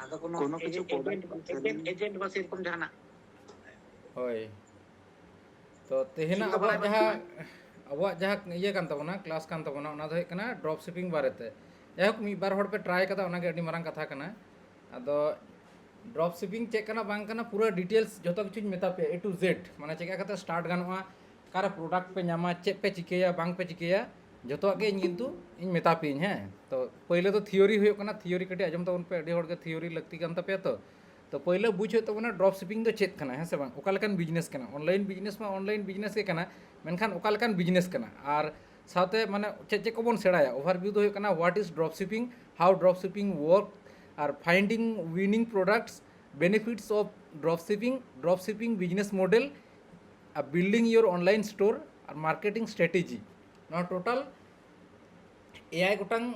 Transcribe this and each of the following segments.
ᱟᱫᱚ কোনো কিছু এজেন্ট বা সেরকম জাহানাক ᱦᱳᱭ ᱛᱚ ᱛᱮᱦᱮᱧᱟᱜ ᱟᱵᱚᱣᱟᱜ ᱡᱟᱦᱟᱸ ᱤᱭᱟᱹ ᱠᱟᱱ ᱛᱟᱵᱚᱱᱟ ᱠᱞᱟᱥ ᱠᱟᱱ ᱛᱟᱵᱚᱱᱟ ᱚᱱᱟ ᱫᱚ ᱦᱩᱭᱩᱜ ᱠᱟᱱᱟ ᱰᱨᱚᱯ ᱥᱤᱯᱤᱝ ᱵᱟᱨᱮᱛᱮ ᱡᱟᱭᱦᱳᱠ ᱢᱤᱫ ᱵᱟᱨ ᱦᱚᱲ ᱯᱮ ᱴᱨᱟᱭ ᱠᱟᱫᱟ ᱚᱱᱟᱜᱮ ᱟᱹᱰᱤ ᱢᱟᱨᱟᱝ ᱠᱟᱛᱷᱟ ᱠᱟᱱᱟ ᱟᱫᱚ ᱰᱨᱚᱯ ᱥᱤᱯᱤᱝ ᱪᱮᱫ ᱠᱟᱱᱟ ᱵᱟᱝ ᱠᱟᱱᱟ ᱯᱩᱨᱟᱹ ᱰᱤᱴᱮᱞᱥ ᱡᱚᱛᱚ ᱠᱤᱪᱷᱩᱧ ᱢᱮᱛᱟ ᱯᱮᱭᱟ A to Z ᱢᱟᱱᱮ ᱪᱮᱠᱟ ᱠᱟᱛᱮ ᱥᱴᱟর্ট ᱜᱟᱱᱚᱜᱼᱟ ᱚᱠᱟᱨᱮ ᱯᱨᱚᱰᱟᱠᱴ ᱯᱮ ᱧᱟᱢᱟ ᱪᱮᱫ ᱯᱮ ᱪᱤᱠᱟᱹᱭᱟ ᱵᱟᱝ ᱯᱮ ᱪᱤᱠᱟᱹᱭᱟ ᱡᱚᱛᱚᱣᱟᱜ ᱜᱮ ᱤᱧ ᱠᱤᱱᱛᱩ ᱤᱧ ᱢᱮᱛᱟ ᱯᱮᱭᱟᱹᱧ ᱦᱮᱸ ᱛᱚ ᱯᱳᱭᱞᱳ ᱫᱚ ᱛᱷᱤওরি ᱦᱩᱭᱩᱜ ᱠᱟᱱᱟ ᱛᱷᱤওরি ᱠᱟᱹᱴᱤᱡ ᱟᱸᱡᱚᱢ ᱛᱟᱵᱚᱱ ᱯᱮ ᱟᱹᱰᱤ ᱦᱚᱲᱜᱮ ᱛᱷᱤওরি ᱞᱟᱹᱠᱛᱤ ᱠᱟᱱ ᱛᱟᱯᱮᱭᱟ तो पहले बुझ हो तबना ड्रॉप शिपिंग दो चेक करना है से बांग ओकालकान बिजनेस करना ऑनलाइन बिजनेस में ऑनलाइन बिजनेस के करना मेनखान ओकालकान बिजनेस करना और साथे माने चे चे को बन सेड़ाया ओवरव्यू दो करना what is drop shipping how drop shipping work और finding winning products benefits of drop shipping business model building your online store और मार्केटिंग स्ट्रेटेजी ना टोटल एआई गोटांग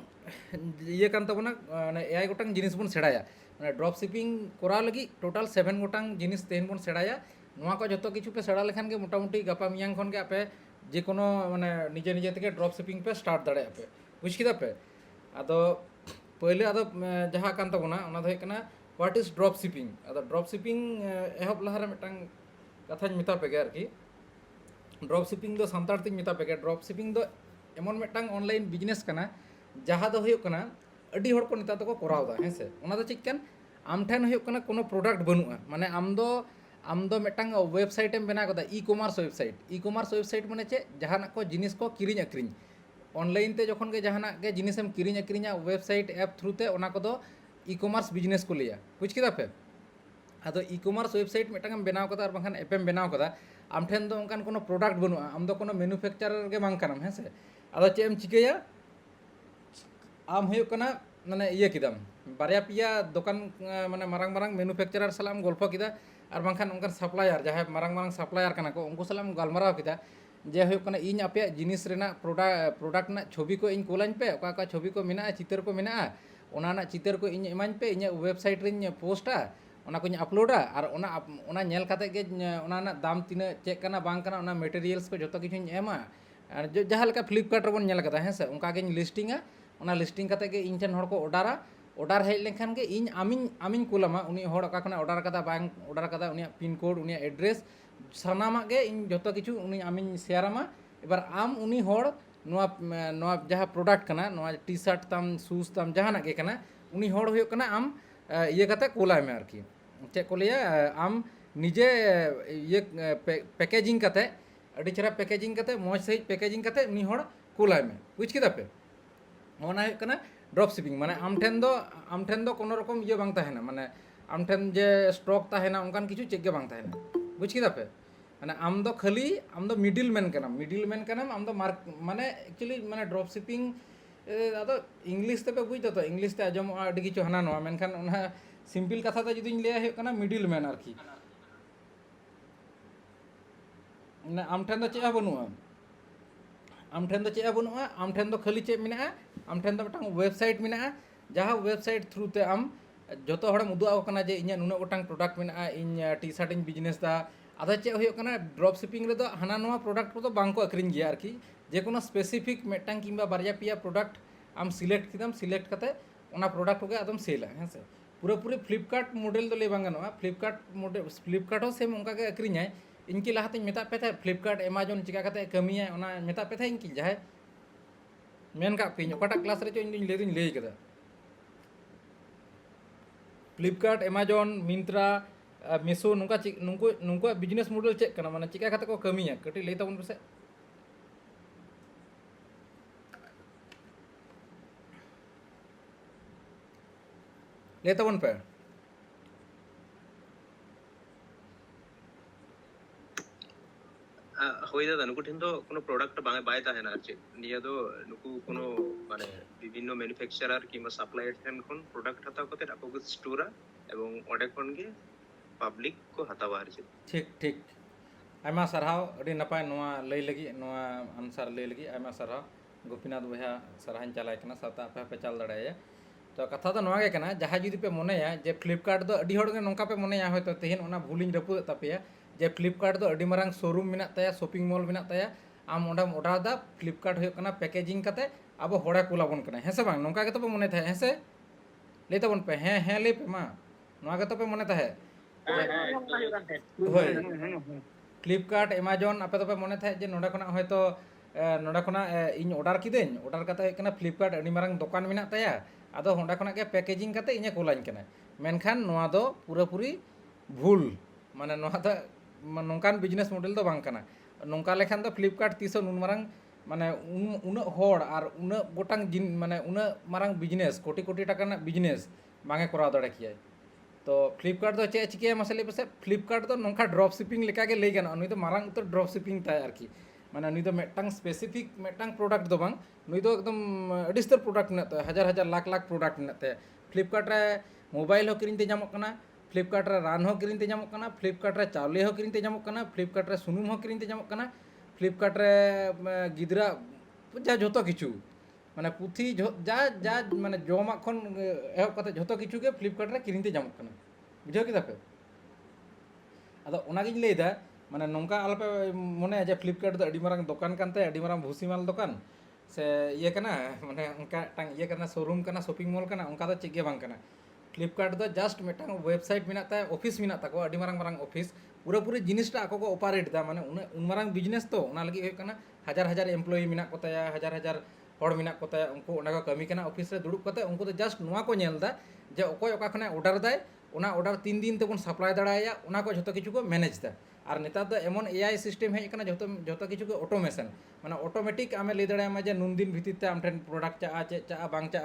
ये कान तबना एआई गोटांग जिनिस बन सेड़ाया ड्रॉप शिपिंग करा लगी टोटल 7 गोटांग जिनिस तेहन बन सेड़ाया नोआ को जतो किछु पे सेड़ा लेखान के मोटामुटी गापा मियांग खन के आपे जे कोनो माने निजे निजे तके ड्रॉप शिपिंग पे स्टार्ट दाड़े आपे बुझ किदा पे आदो पहले आदो जहां कान तबना ओना दो हेकना व्हाट इज ड्रॉप शिपिंग आदो ड्रॉप शिपिंग एहब लहारे मिटांग कथाñ मेता पे गे आरकी ड्रॉप शिपिंग दो सानतार तिñ मेता पे गे ड्रॉप शिपिंग दो एमन मिटांग ऑनलाइन बिजनेस कना जहाँ दो हुयुग कना अडी होड़ को नेता तो कराव दा हैं से ओना दो चिकन आम ठेन हुयुग कना कोनो प्रोडक्ट बनुआ माने आम दो मिटांग वेबसाइट एम बना कदा ई कॉमर्स वेबसाइट माने चे जहाना को जिनिस को किरिñ अक्रिñ ऑनलाइन ते जखन के जहाना के जिनिस एम किरिñ अक्रिñा वेबसाइट ऐप थ्रू ते ओना को दो ई कॉमर्स बिजनेस को लिया बुझ किदा पे आदो ई कॉमर्स वेबसाइट मिटांग एम बनाव कदा और बांखान ऐप एम बनाव कदा आम ठेन दो ओनकान कोनो प्रोडक्ट बनुआ आम दो कोनो मैन्युफैक्चरर के बांग कानाम हैं से आदो चे एम चिकैया आम हुयुग कना माने इया किदाम बारया पिया दुकान माने मारंग मारंग मैन्युफैक्चरर सलाम गल्प किदा और बांखान उनकान सप्लायर जहाँ मारंग मारंग सप्लायर कना को उनको सलाम गालमाराव किदा जे हुयुग कना इñ आपे जिनिस रेना प्रोडक्ट ना छवि को इñ कोलाñ पे ओका का छवि को मेना चितर को मेना ओना ना चितर को इñ एमाñ पे इñ वेबसाइट रिñ पोस्टा ओना को अपलोडा और ओना नेल काते गे ओना ना दाम तिना चेक कना बांग कना ओना मटेरियल्स को जतो किछु एमा और जहाँ लेका फ्लिपकार्ट रेबन नेल कदा हैं से उनका गे लिस्टिंगा ओना लिस्टिंग काते गे इñ ठेन हड़ को ऑर्डर हेज लेखान के इñ आमिñ कुलामा उनी हड़ ओका खना ऑर्डर कदा बांग ऑर्डर कदा उनी पिन कोड उनी एड्रेस सानामा गे इñ जतो किछु उनी आमिñ शेयरामा एबार आम उनी हड़ नोआ जहाँ प्रोडक्ट कना नोआ टी शार्ट ताम शूज ताम जहाना गे कना उनी हड़ हुयुग कना आम ये कते कोलाय में आरकी चे को लिया आम निजे ये पैकेजिंग कते अड़ी चेहरा पैकेजिंग कते मौज सही पैकेजिंग कते उनी हड़ कोलाय में बुझ किदा पे ओना हुयुग कना ड्रॉप शिपिंग माने आम ठेन दो कोनो रकम ये बांग ताहेना माने आम ठेन जे स्टॉक ताहेना उनकान किछु चेक गे बांग ताहेना बुझ किदा पे माने आम दो खाली आम दो मिडिल मैन कनाम आम दो मार्क माने एक्चुअली माने ड्रॉप शिपिंग आदो इंग्लिश ते पे बुझ दो इंग्लिश ते आजम अडी किछु हाना नोआ मेनखान ओना सिंपल कथा तो जुदी लैया हुयुग कना मिडिल मैन आरकी माने आम ठेन दो चे बनुआ आम ठेन दो चे बनुआ आम ठेन दो खाली चे मेना आम ठेन दो मिटांग वेबसाइट मेना जहाँ वेबसाइट थ्रू ते आम जतो हड़म उदुआ कना जे इᱧ नुना गोटांग प्रोडक्ट मेना इñ टी शार्ट इñ बिजनेस दा आधा चे हुयुग कना ड्रॉप शिपिंग रे दो हाना नोआ प्रोडक्ट को बांग को अक्रिñ गया आरकी जे कोनो स्पेसिफिक मेटांग किंबा बारया पिया प्रोडक्ट आम सिलेक्ट किदाम सिलेक्ट कते ओना प्रोडक्ट को आदम सेला हैं से पूरा पूरी फ्लिपकार्ट मॉडल तो ले बांग गानोआ फ्लिपकार्ट हो सेम उनका के अक्रिñाय इनकी लहाते मेता पे थे फ्लिपकार्ट अमेजन चिका कते कमिया ओना मेता पे थे इनकी जहाय मेन का पिñ ओकाटा क्लास रे चो इन ले कदा फ्लिपकार्ट अमेजन मिंत्रा मिशो नुका नुको बिजनेस मॉडल चेक कना माने चिका कते को कमिया कटी ले तबन पसे ले तबन पे হই দাদা নুকু ঠেন তো কোনো প্রোডাক্ট বাই তাহে না আছে নিয়া দো নুকু কোনো মানে বিভিন্ন ম্যানুফ্যাকচারার কিংবা সাপ্লায়ার ঠেন কোন প্রোডাক্ট হাতাও কতে আকো স্টোরা এবং অর্ডার কোন গে পাবলিক को हतावा आरजे ठीक आयमा सरहाव अडी नपाय नोआ लई लगी नोआ आंसर लई लगी आयमा सरहाव गोपीनाथ बहा सरहान चलाय कना साता पे पे चल दड़ाया तो कथा तो नोआ गे कना जहाँ जुदी पे मनेया जे फ्लिपकार्ट दो अडी होड़ गे नोंका पे मनेया होयतो तेहन ओना भूलिñ रपु तापेया जे फ्लिपकार्ट दो अडी मारंग शोरूम मेना ताया शॉपिंग मॉल मेना ताया आम ओंडा ऑर्डर दा फ्लिपकार्ट हुयुग कना पैकेजिंग कते अब होड़ा कुलाबन कना हैं से बांग नोंका गे तो पे मने थाय हैं से ᱞᱟᱹᱭ ᱛᱟᱵᱚᱱ ᱯᱮ ᱦᱮᱸ ᱞᱟᱹᱭ ᱯᱮ ᱢᱟ ᱱᱚᱣᱟ ᱜᱮᱛᱚ ᱯᱮ ᱢᱚᱱᱮ ᱛᱟᱦᱮᱸᱫ ᱦᱳᱭ ফ্লিপকার্ট অ্যামাজন আপে তো মনে থাকে যে নোডে খোনা হয়তো নোডে খোনা ইᱧ অর্ডার কিদেᱧ অর্ডার কাতে হᱩᱭᱩᱜ ᱠᱟᱱᱟ ফ্লিপকার্ট ᱟᱹᱰᱤ ᱢᱟᱨᱟᱝ ᱫᱚᱠᱟᱱ ᱢᱮᱱᱟᱜ ᱛᱟᱭᱟ ᱟᱫᱚ ᱚᱸᱰᱮ ᱠᱷᱚᱱᱟᱜ ᱜᱮ ᱯᱮᱠᱮᱡᱤᱝ ᱠᱟᱛᱮ ᱤᱧᱮ ᱠᱳᱞᱟᱹᱧ ᱠᱟᱱᱟ ᱢᱮᱱᱠᱷᱟᱱ ᱱᱚᱣᱟ ᱫᱚ ᱯᱩᱨᱟᱹᱯᱩᱨᱤ ᱵᱷᱩᱞ ᱢᱟᱱᱮ ᱱᱚᱣᱟ ᱫᱚ ᱱᱚᱝᱠᱟᱱ ᱵᱤᱡᱽᱱᱮᱥ ᱢᱚᱰᱮᱞ ᱫᱚ ᱵᱟᱝ ᱠᱟᱱᱟ ᱱᱚᱝᱠᱟ ᱞᱮᱠᱷᱟᱱ ᱫᱚ ᱯᱷᱞᱤᱯᱠᱟর্ট ᱛᱤᱥᱦᱚᱸ ᱱᱩᱱ ᱢᱟᱨᱟᱝ মানে উনাᱹᱜ ᱦᱚᱲ আর উনাᱹᱜ গোটাং মানে উনাᱹᱜ মারাং বিজনেস কোটি কোটি টাকা রᱮᱱᱟᱜ বিজনেস বাঙে করাও দাড়ে কিয়ায় তো ফ্লিপকার্ট ᱫᱚ ᱪᱮᱫ ᱪᱤᱠᱟᱹᱭᱟ ᱢᱟᱥᱮ ᱞᱟᱹᱭ ᱯᱮᱥᱮ ᱯᱷᱞᱤᱯᱠᱟর্ট ᱫᱚ ᱱᱚᱝᱠᱟ ᱰᱨᱚᱯ ᱥᱤᱯᱤᱝ ᱞᱮᱠᱟᱜᱮ ᱞᱟᱹᱭ ᱜᱟᱱᱚᱜᱼᱟ ᱱᱩᱭ ᱫᱚ ᱢᱟᱨᱟᱝ ᱩᱛᱟᱹᱨ ᱰᱨᱚᱯ ᱥᱤᱯᱤᱝ ᱛᱟᱭ ᱟᱨᱠᱤ ᱢᱟᱱᱮ ᱱᱩᱭ ᱫᱚ ᱢᱤᱫᱴᱟᱝ ᱥᱯᱮᱥᱤᱯᱷᱤᱠ ᱢᱤᱫᱴᱟᱝ ᱯᱨᱚᱰᱟᱠᱴ ᱫᱚ ᱵᱟᱝ ᱱᱩᱭ ᱫᱚ ᱮᱠᱫᱚᱢ ᱟᱹᱰᱤ ᱩᱥᱛᱟᱹᱨ ᱯᱨᱚᱰᱟᱠᱴ ᱢᱮᱱᱟᱜ ᱛᱟᱭᱟ ᱦᱟᱡᱟᱨ ᱦᱟᱡᱟর ᱞᱟᱠᱷ ᱞᱟᱠᱷ ᱯᱨᱚᱰᱟᱠᱴ ᱢᱮᱱᱟᱜ ᱛᱟᱭᱟ ফ্লিপকার্ট ᱨᱮ মোবাইল ᱦᱚᱸ ᱠᱤᱨᱤᱧ ᱛᱮ ᱧᱟᱢᱚᱜ ᱠᱟᱱᱟ ফ্লিপকার্ট ᱨᱮ ᱨᱟᱱ ᱦᱚᱸ ᱠᱤᱨᱤᱧ ᱛᱮ ᱧᱟᱢᱚᱜ ᱠᱟᱱᱟ ᱯᱷᱞᱤᱯᱠᱟর্ট ᱨᱮ ᱪᱟᱣᱞᱮ ᱦᱚᱸ ᱠᱤᱨᱤᱧ ᱛᱮ ᱧᱟᱢᱚᱜ ᱠᱟᱱᱟ ᱯᱷᱞᱤᱯᱠᱟর্ট ᱨᱮ ᱥᱩᱱᱩᱢ ᱦᱚᱸ ᱠᱤᱨᱤᱧ ᱛᱮ ᱧᱟᱢᱚᱜ ᱠᱟᱱᱟ ফ্লিপকার্ট ᱨᱮ ᱜᱤᱫᱽᱨᱟᱹ যা ᱡᱚᱛᱚ ᱠᱤᱪᱷᱩ মানে পুঁথি যা যা মানে জমাᱜ ᱠᱷᱚᱱ ᱮᱦᱚᱵ ᱠᱟᱛᱮ ᱡᱚᱛᱚ ᱠᱤᱪᱷᱩ ᱜᱮ ফ্লিপকার্ট ᱨᱮ ᱠᱤᱨᱤᱧ ᱛᱮ ᱧᱟᱢᱚᱜ ᱠᱟᱱᱟ বুঝাও ᱠᱮᱫᱟ ᱯᱮ ᱟᱫᱚ ᱚᱱᱟᱜᱤᱧ ᱞᱟᱹᱭᱫᱟ মানে নংকা আলপে মনে যে ফ্লিপকার্ট ᱫᱚ ᱟᱹᱰᱤ ᱢᱟᱨᱟᱝ ᱫᱚᱠᱟᱱ ᱠᱟᱱ ᱛᱟᱭᱟ ᱟᱹᱰᱤ ᱢᱟᱨᱟᱝ ᱵᱷᱩᱥᱤᱢᱟᱞ ᱫᱚᱠᱟᱱ ᱥᱮ ᱤᱭᱟᱹ ᱠᱟᱱᱟ মানে ᱚᱱᱠᱟ ᱴᱟᱝ ᱤᱭᱟᱹ ᱠᱟᱱᱟ ᱥᱳᱨᱩᱢ ᱠᱟᱱᱟ ᱥᱚᱯᱤᱝ ᱢᱚᱞ ᱠᱟᱱᱟ ᱚᱱᱠᱟ ᱫᱚ ᱪᱮᱫ ᱜᱮ ᱵᱟᱝ ᱠᱟᱱᱟ ফ্লিপকার্ট ᱫᱚ ᱡᱟᱥᱴ ᱢᱤᱫᱴᱟᱝ ᱳᱭᱮᱵᱥᱟᱭᱤᱴ ᱢᱮᱱᱟᱜ ᱛᱟᱭᱟ ᱚᱯᱷᱤᱥ ᱢᱮᱱᱟᱜ ᱛᱟᱠᱚᱣᱟ ᱟᱹᱰᱤ ᱢᱟᱨᱟᱝ ᱢᱟᱨᱟᱝ ᱚᱯᱷᱤᱥ পুরোপুরি জিনিসটা আকো কো অপারেট দা মানে উন মারাং বিজনেস তো ওনা লাগি হয়ে কানা হাজার হাজার এমপ্লয়ি মেনা কো তায়া হাজার হাজার হড় মেনা কো তায়া উনকু ওনা কো কামি কানা অফিস রে দুড়ুব কাতে উনকু তো জাস্ট নোয়া কো নেল দা যে অকয় অকা খানে অর্ডার দায় ওনা অর্ডার 3 দিন তেবন সাপ্লাই দাঁড়ায়া ওনা কো যত কিছু কো ম্যানেজ দা আর নেতার দো এমন এআই সিস্টেম হেজ কানা যত যত কিছু কো অটোমেশন মানে অটোমেটিক আমি লে দাঁড়ায় যে নুন দিন ভিতিতে আমঠেন প্রোডাক্ট চা চে চা বাং চা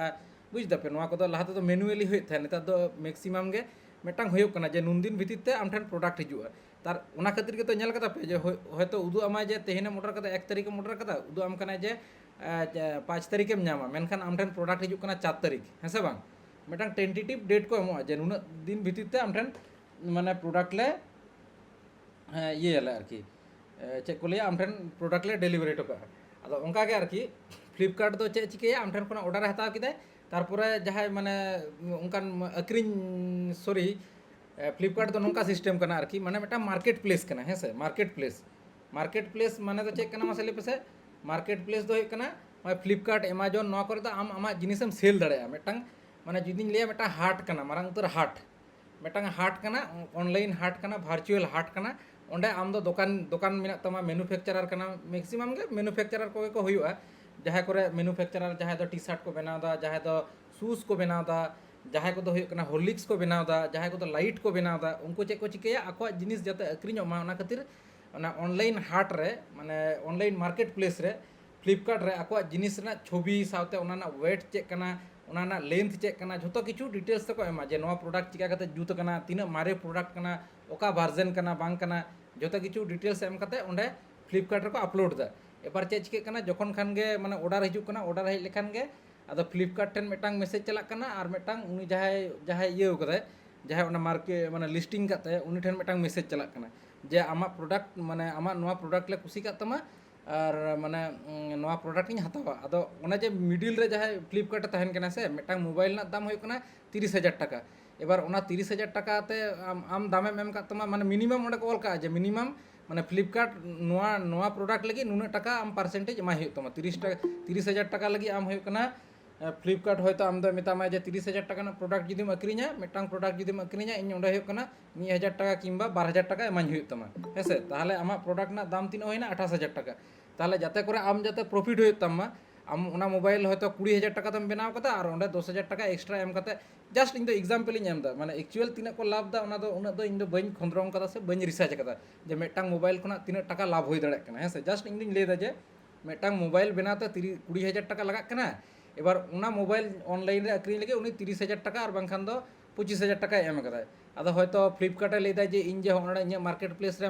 বুঝ দাপে নোয়া কো তো লাহাতে তো ম্যানুয়ালি হই থাকে নেতার দো ম্যাক্সিমাম গে মেটাং হইক কানা যে নুন দিন ভিতিতে আমঠেন প্রোডাক্ট হিজুয়া তার ওনা খাতির কে তো নেল কাতা পে যে হয়তো উদু আমায় যে তেহিনে অর্ডার কাতা 1 তারিখে অর্ডার কাতা উদু আম কানা যে 5 তারিখেম নামা মেনখান আমঠেন প্রোডাক্ট হিজুক কানা 4 তারিখ হ্যাঁ বাং মেটাং টেন্টেটিভ ডেট কো এমো যে নুন দিন ভিতিতে আমঠেন মানে প্রোডাক্ট লে ইয়ে এলা আর কি চেক কলিয়া আমঠেন প্রোডাক্ট লে ডেলিভারি টকা আদো অনকা গে আর কি ফ্লিপকার্ট দো চে চিকেয়া আমঠেন কোনা অর্ডার হাতাও কিদায় তারপরে যাহাই মানে অনকান আক্রিন সরি ফ্লিপকার্ট তো নৌকা সিস্টেম কানা আর কি মানে একটা মার্কেট প্লেস কানা হ্যাঁ স্যার মার্কেট প্লেস মানে তো চেক কানা মাসলে পেছে মার্কেট প্লেস দো হই কানা মানে ফ্লিপকার্ট অ্যামাজন নয়া করে তো আমা জিনিসেম সেল দাঁড়ায়া মেটাং মানে যদিন লিয়া মেটা হাট কানা মারাং উতর হাট মেটাং হাট কানা অনলাইন হাট কানা ভার্চুয়াল হাট কানা ওন্ডে আম দো দোকান মেনা তমা ম্যানুফ্যাকচারার কানা ম্যাক্সিমাম গে ম্যানুফ্যাকচারার কোগে কো হইয়া যাহাই করে ম্যানুফ্যাকচারার যাহাই দো টি শার্ট কো বেনাও দা যাহাই দো শুজ কো বেনাও দা যাহাই কো হয়ে কানা হরলিক্স কো বেনাও দা যাহাই কো লাইট কো বেনাও দা উনকু চেক কো চিকেয়া আকো জিনিস যাতে আক্রিᱧ মা ওনা খাতির ওনা অনলাইন হাট রে মানে অনলাইন মার্কেট প্লেস রে ফ্লিপকার্ট রে আকো জিনিস রেনা ছবি সাথে ওনা না ওয়েট চেক কানা ওনা না লেন্থ চেক কানা যত কিছু ডিটেলস তো কো এমা যে নোয়া প্রোডাক্ট চিকা কাতে জুত কানা তিনা মারে প্রোডাক্ট কানা ওকা ভার্জন কানা বাং কানা যত কিছু ডিটেলস এম কাতে ওন্ডে ফ্লিপকার্ট রে কো আপলোড দা এবার চে চিকে কানা যখন খান গে মানে অর্ডার হিজুক কানা অর্ডার হেজ লেখান গে আদো ফ্লিপকার্ট টেন মেটাং মেসেজ চালাক কানা আর মেটাং উনি যাহাই ইয়ে কাদে যাহাই ওনা মার্কেট মানে লিস্টিং কাতে উনি ঠেন মেটাং মেসেজ চালাক কানা যে আমা প্রোডাক্ট মানে আমা নোয়া প্রোডাক্ট লে কুসি কাত তামা আর মানে নোয়া প্রোডাক্ট ইᱧ হাতাওয়া আদো ওনা যে মিডিল রে যাহাই ফ্লিপকার্ট তাহেন কানা সে মেটাং মোবাইল না দাম হই কানা 30,000 টাকা এবার ওনা 30,000 টাকাতে আম দামে এম কাত তামা মানে মিনিমাম ওটা কল কা যে মিনিমাম মানে ফ্লিপকার্ট নোয়া প্রোডাক্ট লাগি নুনা টাকা আম পার্সেন্টেজ এমাই হই তামা 30,000 টাকা লাগি আম হই কানা ফ্লিপকার্ট হয়তো আম দো মেতামা যে 30,000 টাকা না প্রোডাক্ট যদিম আক্রিᱧা মেটাং প্রোডাক্ট যদিম আক্রিᱧা ইᱧ ওন্ডে হই কানা 1,000 টাকা কিংবা 12,000 টাকা এমাই হই তামা হেসে তাহলে আমা প্রোডাক্ট না দাম তিন হইনা 28,000 টাকা তাহলে যাতে করে আম যাতে প্রফিট হই তামা আম ওনা মোবাইল হয়তো 20,000 টাকা দাম বেনাও কথা আর ওন্ডে 10,000 টাকা এক্সট্রা এম কাতে জাস্ট ইন দো এক্সাম্পল ইᱧ এম দা মানে অ্যাকচুয়াল তিনা কো লাভ দা ওনা দো উনা দো ইᱧ দো বাñ খন্দ্রং কাদা সে বাñ রিসার্চ কাদা যে মেটাং মোবাইল খনা তিনা টাকা লাভ হই দাঁড়ায় কানা হেসে জাস্ট ইᱧ দিন লে দা যে মেটাং মোবাইল বেনাতে 20,000 টাকা লাগাক কানা এবার ওনা মোবাইল অনলাইন রে আক্রিኝ লাগে উনি 30,000 টাকা আর বাংখান দো 25,000 টাকা এম কাদা আদো হয়তো ফ্লিপকার্টে লে দা যে ইñ যে ওনা ইñ মার্কেট প্লেস রে